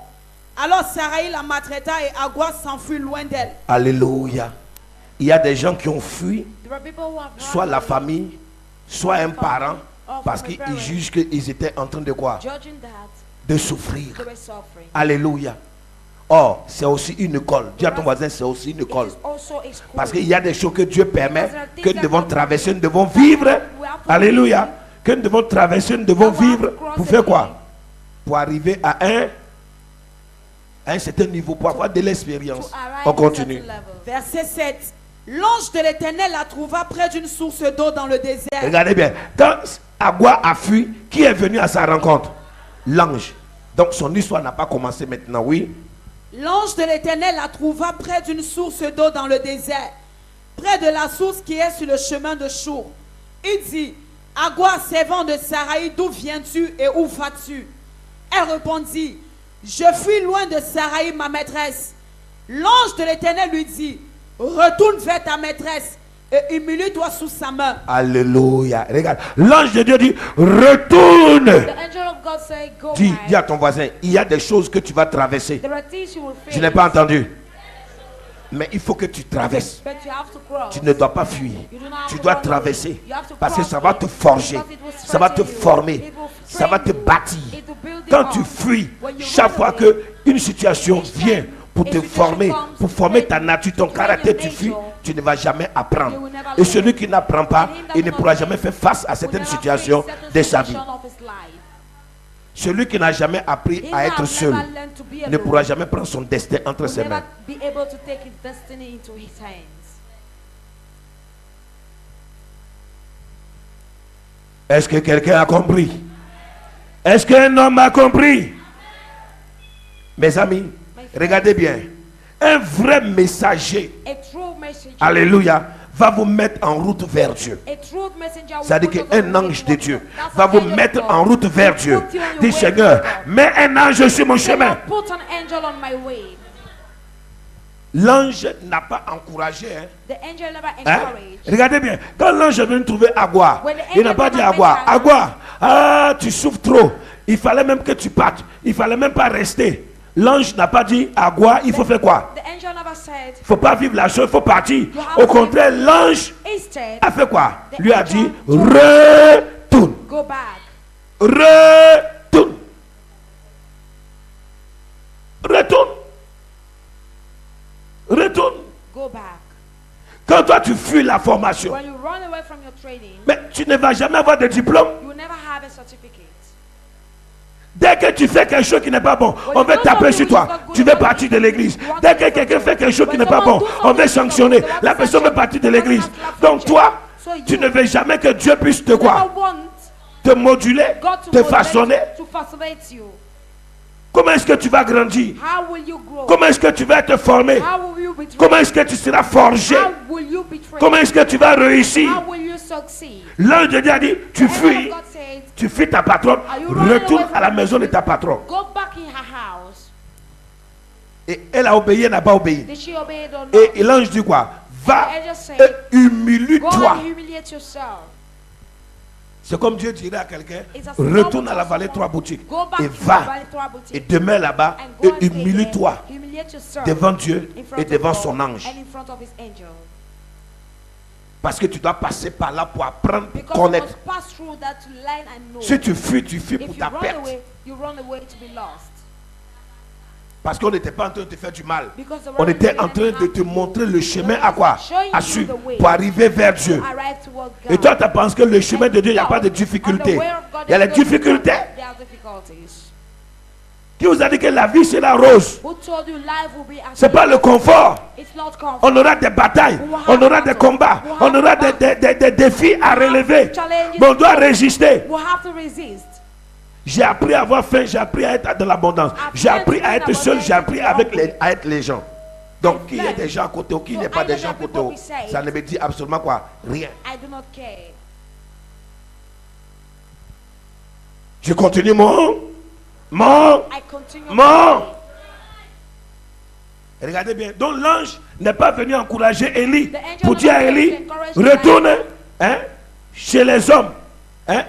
Alors Sarai la maltraita et Agua s'enfuit loin d'elle. Alléluia. Il y a des gens qui ont fui, soit la famille, soit un parent, parce qu'ils jugent qu'ils étaient en train de quoi? De souffrir. Alléluia. Or, c'est aussi une école. Dis à ton voisin, c'est aussi une école. Parce qu'il y a des choses que Dieu permet, que nous devons traverser, nous devons vivre. Alléluia. Que nous devons traverser, nous devons vivre. Pour faire quoi? Pour arriver à un certain niveau, pour avoir de l'expérience. On continue. Verset 7. L'ange de l'Éternel la trouva près d'une source d'eau dans le désert. Regardez bien. Quand Agua a fui, qui est venu à sa rencontre? L'ange. Donc son histoire n'a pas commencé maintenant, oui. L'ange de l'Éternel la trouva près d'une source d'eau dans le désert, près de la source qui est sur le chemin de Chour. Il dit, Agua, servant de Sarai, d'où viens-tu et où vas-tu? Elle répondit, je fuis loin de Sarai, ma maîtresse. L'ange de l'Éternel lui dit, retourne vers ta maîtresse et humilie-toi sous sa main. Alléluia. Regarde, l'ange de Dieu dit, retourne. Dis à ton voisin, il y a des choses que tu vas traverser. Je n'ai pas entendu. Mais il faut que tu traverses. Tu ne dois pas fuir. Tu dois traverser. Parce que ça va te forger. Ça va te former. Ça va te bâtir. Quand tu fuis, chaque fois qu'une situation vient pour te former, pour former ta nature, ton caractère, tu fuis, tu ne vas jamais apprendre. Et celui qui n'apprend pas, il ne pourra jamais faire face à certaines situations de sa vie. Celui qui n'a jamais appris à être seul ne pourra jamais prendre son destin entre ses mains. Est-ce que quelqu'un a compris? Est-ce qu'un homme a compris? Mes amis, regardez bien. Un vrai messager, alléluia, va vous mettre en route vers Dieu. A truth messenger will C'est-à-dire put us on qu'un the way ange de towards Dieu God. That's va an vous angel of mettre God. en route vers Will Dieu. put you on your Dis way Seigneur, towards God. mets un ange sur mon Say, chemin. Lord, put an angel on my way. L'ange n'a pas encouragé. The angel never Hein? encouraged. Regardez bien, quand l'ange est venu trouver Agua, When the il n'a angel pas dit never Agua, met Agua, ah, tu souffres trop. Il fallait même que tu partes. Il fallait même pas rester. L'ange n'a pas dit Agua, il faut faire quoi? The angel never said. Il ne faut pas vivre la chose, il faut partir. have Au to- contraire, l'ange Instead, a fait quoi? The Lui a angel dit told- retourne, go back. retourne, retourne, retourne. Go back. Quand toi tu fuis la formation, When you run away from your training, mais tu ne vas jamais avoir de diplôme. you will never have a certificate. Dès que tu fais quelque chose qui n'est pas bon, on va taper sur toi. Tu veux partir de l'église. Dès que quelqu'un fait quelque chose qui n'est pas bon, on va sanctionner. La personne veut partir de l'église. Donc toi, tu ne veux jamais que Dieu puisse te You never quoi? want Te moduler, God to te façonner. to fascinate you. Comment est-ce que tu vas grandir? How will you grow? Comment est-ce que tu vas te former? How will you be trained? Comment est-ce que tu seras forgé? How will you be trained? Comment est-ce que tu vas réussir? How will you succeed? L'ange de Dieu a dit, tu The angel fuis, of God said, tu fuis ta patronne, Are you running retourne away from à la your maison de ta patronne. go back in her house. Et elle a obéi, elle n'a pas obéi. Did she obey it or not? Et l'ange dit quoi? Va The angel said, et humilie-toi. Go and humiliate yourself. C'est comme Dieu dirait à quelqu'un, It's as retourne though à la vallée someone- Trois Boutiques Go back et to the va Valley Trois Boutiques et demeure là-bas and go et and stay humilie-toi there. Humiliate yourself devant Dieu in front et of devant God son ange. and in front of his angel. Parce que tu dois passer par là pour apprendre, pour Because you connaître. must pass through that to learn and know. Si tu fuis pour If you ta run perte. away, you run away to be lost. Parce qu'on n'était pas en train de te faire du mal. Because the On word était of en the train de enemy te montrer le chemin à quoi? Showing À you suivre the way pour arriver vers Dieu. arrive toward God. Et toi, tu penses que le chemin de Dieu, il n'y a pas de difficultés. Il y a les difficultés. There are difficulties. Qui vous a dit que la vie sera rose? Who told you life will be as C'est pas le confort. It's not comfort. On aura des batailles, on aura des combats, on aura des défis à relever. Mais on doit résister. We have to resist. J'ai appris à avoir faim, j'ai appris à être dans l'abondance. J'ai appris à être seul, j'ai appris à être les gens. Donc qu'il y ait des gens à côté ou qu'il n'y ait pas des gens à côté, ça ne me dit absolument quoi? Rien. I do not care. Je continue mon. I continue. Mon. Regardez bien. Donc l'ange n'est pas venu encourager Élie pour dire à Élie, retourne chez les hommes,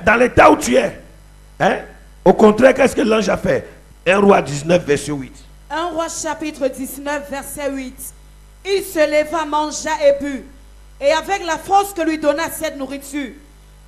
dans l'état où tu es. Au contraire, qu'est-ce que l'ange a fait? 1 Roi 19, verset 8. 1 Roi chapitre 19, verset 8. Il se leva, mangea et but. Et avec la force que lui donna cette nourriture,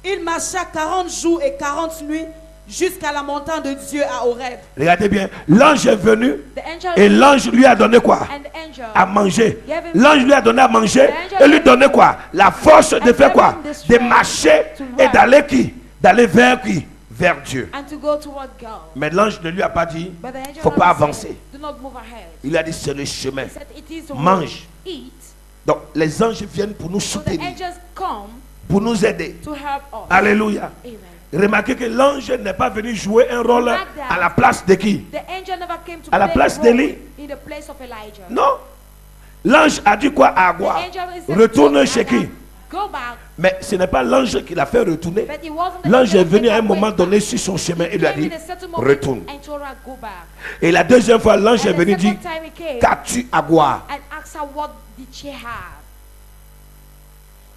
il marcha 40 jours et 40 nuits jusqu'à la montagne de Dieu à Horeb. Regardez bien, l'ange est venu The angel et l'ange lui a donné quoi? and the angel À manger. L'ange lui a donné à manger et lui donnait quoi? La force de faire quoi? De marcher et d'aller qui? D'aller vers qui? Vers Dieu. and to go toward God. Mais l'ange ne lui a pas dit, But the angel faut pas never said, avancer. do not move ahead. Il a dit, c'est le chemin. He said it is the Mange. way. Eat. Donc les anges viennent pour nous So the soutenir, angels come pour nous aider. to help us. Alléluia. Amen. Remarquez que l'ange n'est pas venu jouer un rôle à la place de qui? The angel never came to À la play place a role d'Élie. in the place of Elijah. Non. L'ange a dit quoi à The Agua? angel is said, Retourne "Go chez back, qui? Go back. Mais ce n'est pas l'ange qui l'a fait retourner. But it wasn't the L'ange angel est venu that à un went moment back. donné sur son chemin et lui a Came dit, in a certain moment retourne. and told her, go back. Et la deuxième fois, l'ange est And the venu dire, second time he came qu'as-tu Agua? and asked her what did she have.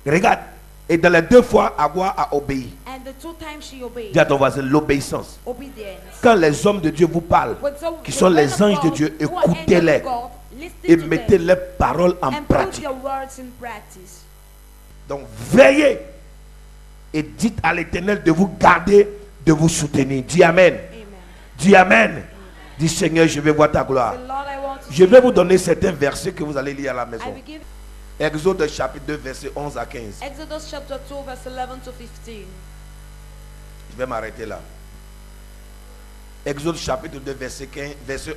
Regarde. Et dans les deux fois, Agua a obéi. And the two times she obeyed. Dis à ton voisin, l'obéissance. Obedience. Quand les hommes de Dieu vous parlent, qui sont les anges de Dieu, écoutez-les et mettez les paroles en and put pratique. your words in practice. Donc veillez et dites à l'Éternel de vous garder, de vous soutenir. Dis Amen. Amen. Dis Amen. Dis Seigneur, je vais voir ta gloire. The Lord, I want to Je see vais you. vous donner certains versets que vous allez lire à la I maison. will give Exode chapitre 2, verset 11 à 15. Exodus chapter 2 verse 11 to 15. Je vais m'arrêter là. Exode chapitre 2, verset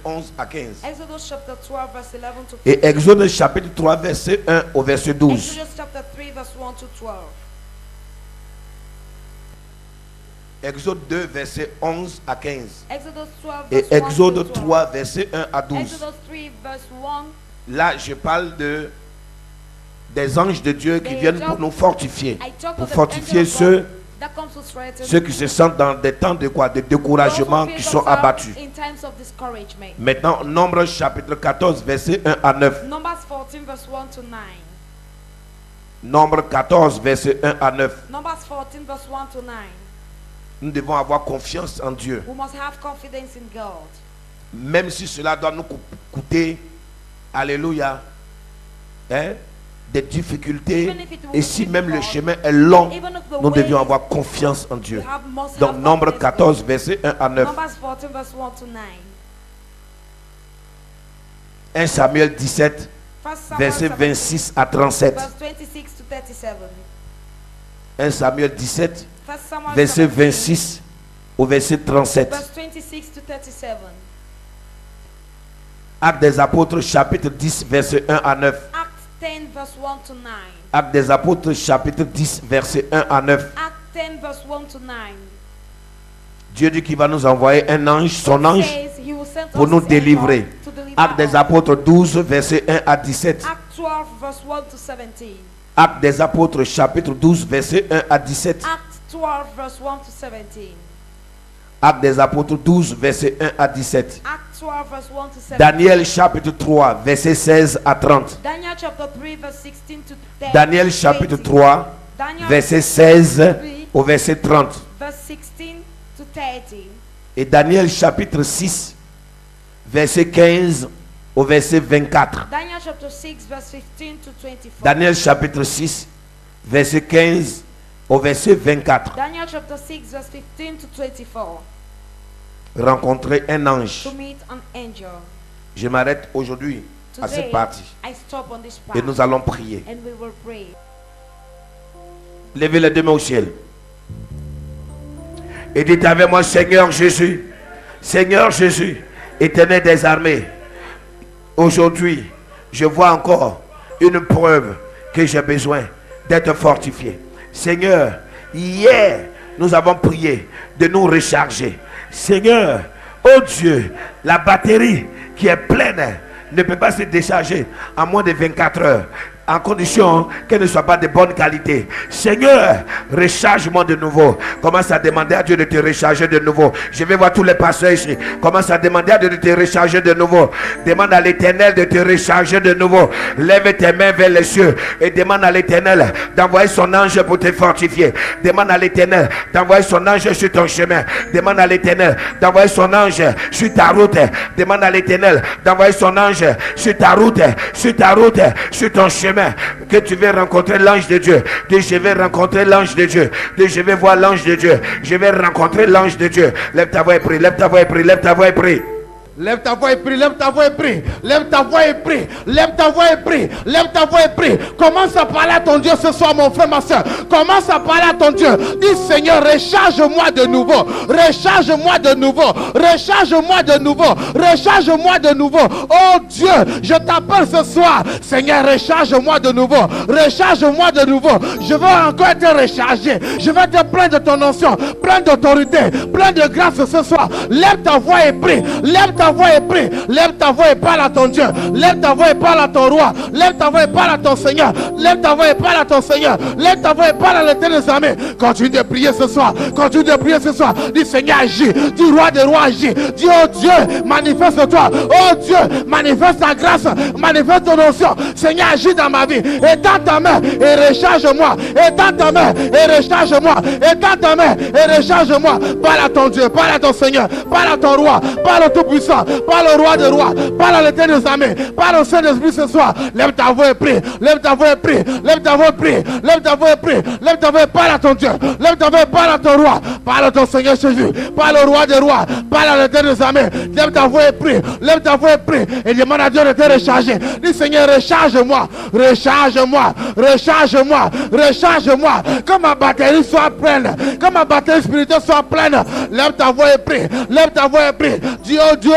11 à 15. Exodus chapter 12 verse 11 to 15. Et Exode chapitre 3, verset 1 au verset 12. Exodus chapter 3 verse 1 to 12. Exode 2, verset 11 à 15. Exodus 12 Et verse 1 to Exode 12. 3, verset 1 à 12. Exodus 3 verse 1. Là, je parle Des anges de Dieu qui viennent pour nous fortifier. I talk Pour of the fortifier angel of ceux, God that comes to strengthen ceux qui se sentent dans des temps de quoi? De découragement, qui sont abattus. in times of discouragement. Maintenant, Nombre chapitre 14, verset 1 à 9. Numbers 14 verse 1 to 9. Nombre 14, verset 1 à 9. Numbers 14 verse 1 to 9. Nous devons avoir confiance en Dieu. We must have confidence in God. Même si cela doit nous coûter, alléluia, hein, des difficultés. Et si même le chemin est long, nous devions avoir confiance en Dieu. Donc, Nombre 14, verset 1 à 9. Numbers 14 verse 1 to 9. 1 Samuel 17, First Samuel verset 26 à 37. verse 26 to 37. 1 Samuel 17, First Samuel verset 17, 26 au verset 37. verse 26 to 37. Actes des apôtres, chapitre 10, verset 1 à 9. Acts 10 verse 1 to 9. Actes des apôtres, chapitre 10, verset 1 à 9. Acts 10 verse 1 to 9. Dieu dit qu'il va nous envoyer un ange, son God ange, says he will send pour us nous his délivrer. angel to deliver Actes des us. apôtres 12, verset 1 à 17. Acts 12 verse 1 to 17. Actes des apôtres, chapitre 12, verset 1 à 17. Acts 12 verse 1 to 17. Actes des apôtres 12, verset 1 à 17. Acts 12 verse 1 to 17. Daniel, chapitre 3, verset 16 à 30. Daniel chapter 3 verse 16 to 30. Daniel, chapitre 3, Daniel verset 16 au verset 30. verse 16 to 30. Et Daniel, chapitre 6, verset 15 au verset 24. Daniel chapter 6 verse 15 to 24. Daniel, chapitre 6, verset 15 au verset 24. Daniel chapter 6 verse 15 to 24. Rencontrer un ange. To meet an angel. Je m'arrête aujourd'hui à cette Today partie. I stop on this part Et nous allons prier. and we will pray. Levez les deux mains au ciel. Et dites avec moi, Seigneur Jésus, Seigneur Jésus, Éternel des armées, aujourd'hui, je vois encore une preuve que j'ai besoin d'être fortifié. Seigneur, hier, nous avons prié de nous recharger. Seigneur, oh Dieu, la batterie qui est pleine ne peut pas se décharger en moins de 24 heures, en condition qu'elle ne soit pas de bonne qualité. Seigneur, recharge-moi de nouveau. Commence à demander à Dieu de te recharger de nouveau. Je vais voir tous les pasteurs ici. Commence à demander à Dieu de te recharger de nouveau. Demande à l'Éternel de te recharger de nouveau. Lève tes mains vers les cieux et demande à l'Éternel d'envoyer son ange pour te fortifier. Demande à l'Éternel d'envoyer son ange sur ton chemin. Demande à l'Éternel d'envoyer son ange sur ta route. Demande à l'Éternel d'envoyer son ange sur ta route, sur ta route, sur ton chemin. Que tu veux rencontrer l'ange de Dieu. Dis, je vais rencontrer l'ange de Dieu. Dis, je vais voir l'ange de Dieu. Je vais rencontrer l'ange de Dieu. Lève ta voix et prie, lève ta voix et prie, lève ta voix et prie. Lève ta voix et prie, lève ta voix et prie, lève ta voix et prie, lève ta voix et prie, lève ta voix et prie. Commence à parler à ton Dieu ce soir, mon frère, ma soeur. Commence à parler à ton Dieu. Dis, Seigneur, recharge-moi de nouveau, recharge-moi de nouveau, recharge-moi de nouveau, recharge-moi de nouveau. Oh Dieu, je t'appelle ce soir. Seigneur, recharge-moi de nouveau, recharge-moi de nouveau. Je veux encore être rechargé. Je veux être plein de ton onction, plein d'autorité, plein de grâce ce soir. Lève ta voix et prie, lève ta voix et prie, lève ta voix et parle à ton Dieu, lève ta voix et parle à ton roi, lève ta voix et parle à ton Seigneur, lève ta voix et parle à ton Seigneur, lève ta voix et parle à l'Éternel des armées. Continue de prier ce soir, continue de prier ce soir. Dis, Seigneur, agis, dis, roi des rois, agis. Dis, oh Dieu, manifeste-toi, oh Dieu, manifeste ta grâce, manifeste ton onction. Seigneur, agis dans ma vie, étends ta main et recharge-moi, étends ta main et recharge-moi, étends ta main et recharge-moi. Parle à ton Dieu, parle à ton Seigneur, parle à ton roi, parle au Tout-Puissant, parle au roi des rois, parle à l'Éternel des armées, parle au Saint-Esprit ce soir. Lève ta voix et prie, lève ta voix et prie, lève ta voix et prie, lève ta voix et prie, lève ta voix et parle à ton Dieu, lève ta voix et parle à ton roi, parle à ton Seigneur Jésus, parle au roi des rois, parle à l'Éternel des armées. Lève ta voix et prie, lève ta voix et prie, et demande à Dieu de te recharger. Dis, Seigneur, recharge-moi, recharge-moi, recharge-moi, recharge-moi, que ma batterie soit pleine, que ma batterie spirituelle soit pleine. Lève ta voix et prie, lève ta voix et prie. Dis, oh Dieu,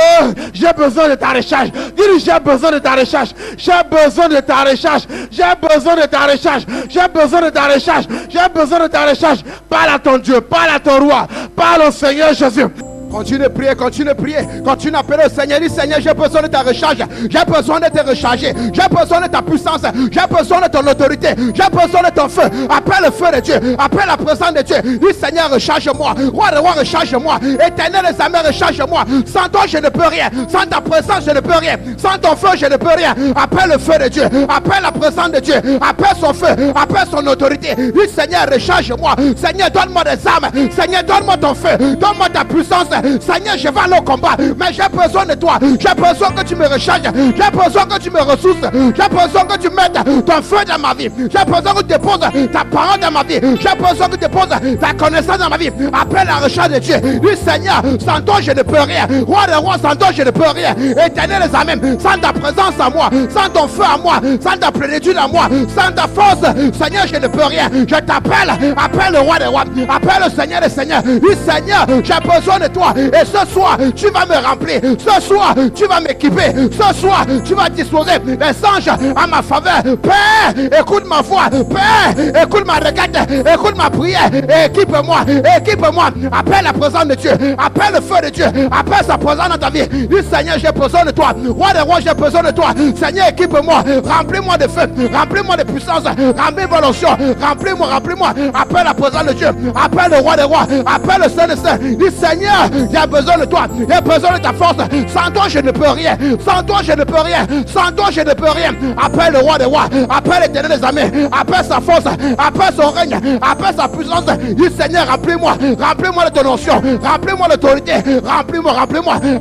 j'ai besoin de ta recharge. Dis, j'ai besoin de ta recharge, j'ai besoin de ta recharge, j'ai besoin de ta recharge, j'ai besoin de ta recharge, j'ai besoin de ta recharge. Parle à ton Dieu, parle à ton roi, parle au Seigneur Jésus. Continue de prier, continue de prier. Continue d'appeler le Seigneur. Dis Seigneur, j'ai besoin de ta recharge. J'ai besoin de te recharger. J'ai besoin de ta puissance. J'ai besoin de ton autorité. J'ai besoin de ton feu. Appelle le feu de Dieu. Appelle la présence de Dieu. Dis Seigneur, recharge-moi. Roi de roi, recharge-moi. Éternel des armées, recharge-moi. Sans toi, je ne peux rien. Sans ta présence, je ne peux rien. Sans ton feu, je ne peux rien. Appelle le feu de Dieu. Appelle la présence de Dieu. Appelle son feu. Appelle son autorité. Dis Seigneur, recharge-moi. Seigneur, donne-moi des armes. Seigneur, donne-moi ton feu. Donne-moi ta puissance. Seigneur, je vais aller au combat, mais j'ai besoin de toi. J'ai besoin que tu me recharges. J'ai besoin que tu me ressources. J'ai besoin que tu mettes ton feu dans ma vie. J'ai besoin que tu déposes ta parole dans ma vie. J'ai besoin que tu déposes ta connaissance dans ma vie. Appelle la recharge de Dieu. Dis Seigneur, sans toi je ne peux rien. Roi de roi, sans toi je ne peux rien. Éternel des armées, sans ta présence à moi, sans ton feu à moi, sans ta plénitude à moi, sans ta force, Seigneur, je ne peux rien. Je t'appelle. Appelle le roi des rois. Appelle le Seigneur des seigneurs. Dis Seigneur, j'ai besoin de toi. Et ce soir, tu vas me remplir. Ce soir, tu vas m'équiper. Ce soir, tu vas disposer les anges à ma faveur. Père, écoute ma voix. Père, écoute ma requête. Écoute ma prière. Équipe-moi. Équipe-moi. Appelle la présence de Dieu. Appelle le feu de Dieu. Appelle sa présence dans ta vie. Dis Seigneur, j'ai besoin de toi. Roi des rois, j'ai besoin de toi. Seigneur, équipe-moi. Remplis-moi de feu. Remplis-moi de puissance. Remplis-moi d'onction. Remplis-moi. Appelle la présence de Dieu. Appelle le roi des rois. Appelle le Saint des saints. Dis Seigneur, j'ai besoin de toi. J'ai besoin de ta force. Sans toi, je ne peux rien. Sans toi, je ne peux rien. Sans toi, je ne peux rien. Appelle le roi des rois. Appelle l'éternel des armées. Appelle sa force. Appelle son règne. Appelle sa puissance. Dis Seigneur, remplis-moi. Remplis-moi de ton onction. Remplis-moi d'autorité. Remplis-moi.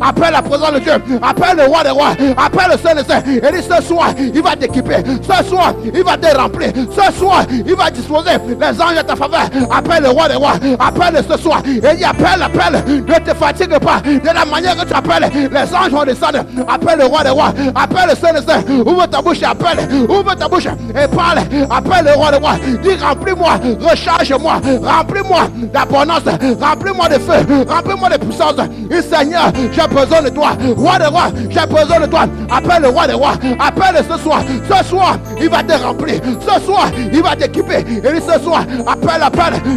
Appelle la présence de Dieu. Appelle le roi des rois. Appelle le Saint des saints. Et dis ce soir, il va t'équiper. Ce soir, il va te remplir. Ce soir, il va disposer les anges à ta faveur. Appelle le roi des rois. Appelle ce soir. Et dis appelle. Ne te fatigue pas. De la manière que tu appelles, les anges vont descendre. Appelle le roi des rois. Appelle le Saint des saints. Ouvre ta bouche et appelle. Ouvre ta bouche et parle. Appelle le roi des rois. Dis remplis-moi. Recharge-moi. Remplis-moi d'abondance. Remplis-moi de feu. Remplis-moi de puissance. Et Seigneur, j'ai besoin de toi. Roi des rois, j'ai besoin de toi. Appelle le roi des rois. Appelle ce soir. Ce soir, il va te remplir. Ce soir, il va t'équiper. Et dis ce soir, appelle.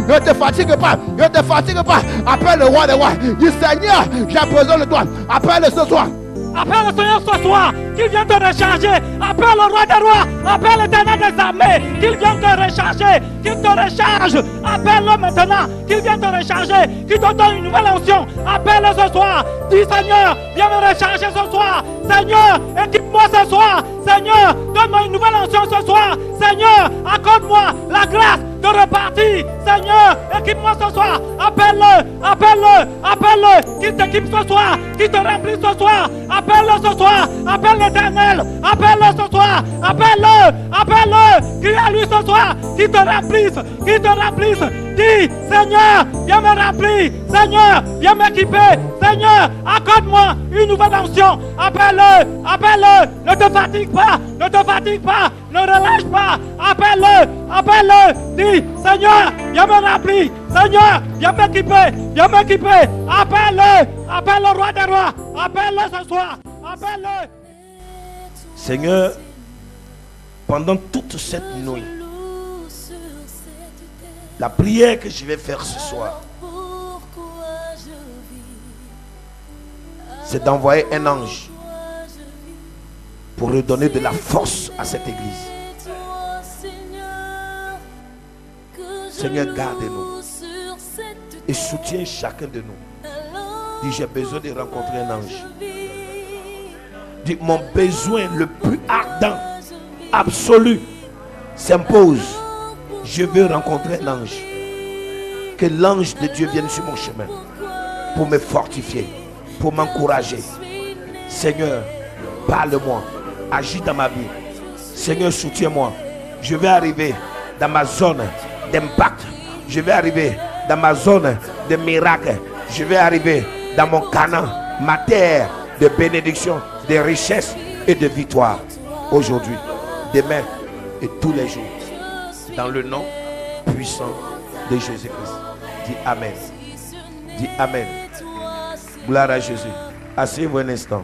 Ne te fatigue pas. Ne te fatigue pas. Appelle le roi des rois. Dis Seigneur, j'ai besoin de toi. Appelle ce soir. Appelle le Seigneur ce soir, qu'il vienne te recharger. Appelle le roi des rois. Appelle l'éternel des armées, qu'il vienne te recharger. Qu'il te recharge. Appelle-le maintenant, qu'il vienne te recharger. Qu'il te donne une nouvelle onction. Appelle-le ce soir. Dis Seigneur, viens me recharger ce soir. Seigneur, équipe-moi ce soir. Seigneur, donne-moi une nouvelle onction ce soir. Seigneur, accorde-moi la grâce de repartir. Seigneur, équipe-moi ce soir. Appelle-le, qu'il t'équipe ce soir, qu'il te remplisse ce soir. Appelle-le ce soir, appelle l'éternel. Appelle-le ce soir, appelle-le, crie à lui ce soir, qu'il te remplisse. Dis, Seigneur, viens me remplir. Seigneur, viens m'équiper. Seigneur, accorde-moi une nouvelle onction. Appelle-le, ne te fatigue pas, ne relâche pas. Appelle-le, dis, Seigneur, viens me remplir. Seigneur, viens m'équiper. Appelle le roi des rois. Appelle-le ce soir. Appelle-le. Seigneur, pendant toute cette nuit, la prière que je vais faire ce soir, c'est d'envoyer un ange pour redonner de la force à cette église. Seigneur, garde-nous et soutiens chacun de nous. Dis, j'ai besoin de rencontrer un ange. Dis, mon besoin le plus ardent, absolu, s'impose. Je veux rencontrer un ange. Que l'ange de Dieu vienne sur mon chemin pour me fortifier, pour m'encourager. Seigneur, parle-moi, agis dans ma vie. Seigneur, soutiens-moi. Je vais arriver dans ma zone d'impact. Je vais arriver dans ma zone de miracle. Je vais arriver dans mon Canaan, ma terre de bénédiction, de richesse et de victoire. Aujourd'hui, demain et tous les jours. Dans le nom puissant de Jésus-Christ. Dis Amen. Dis Amen. Gloire à Jésus. Asseyez-vous un instant.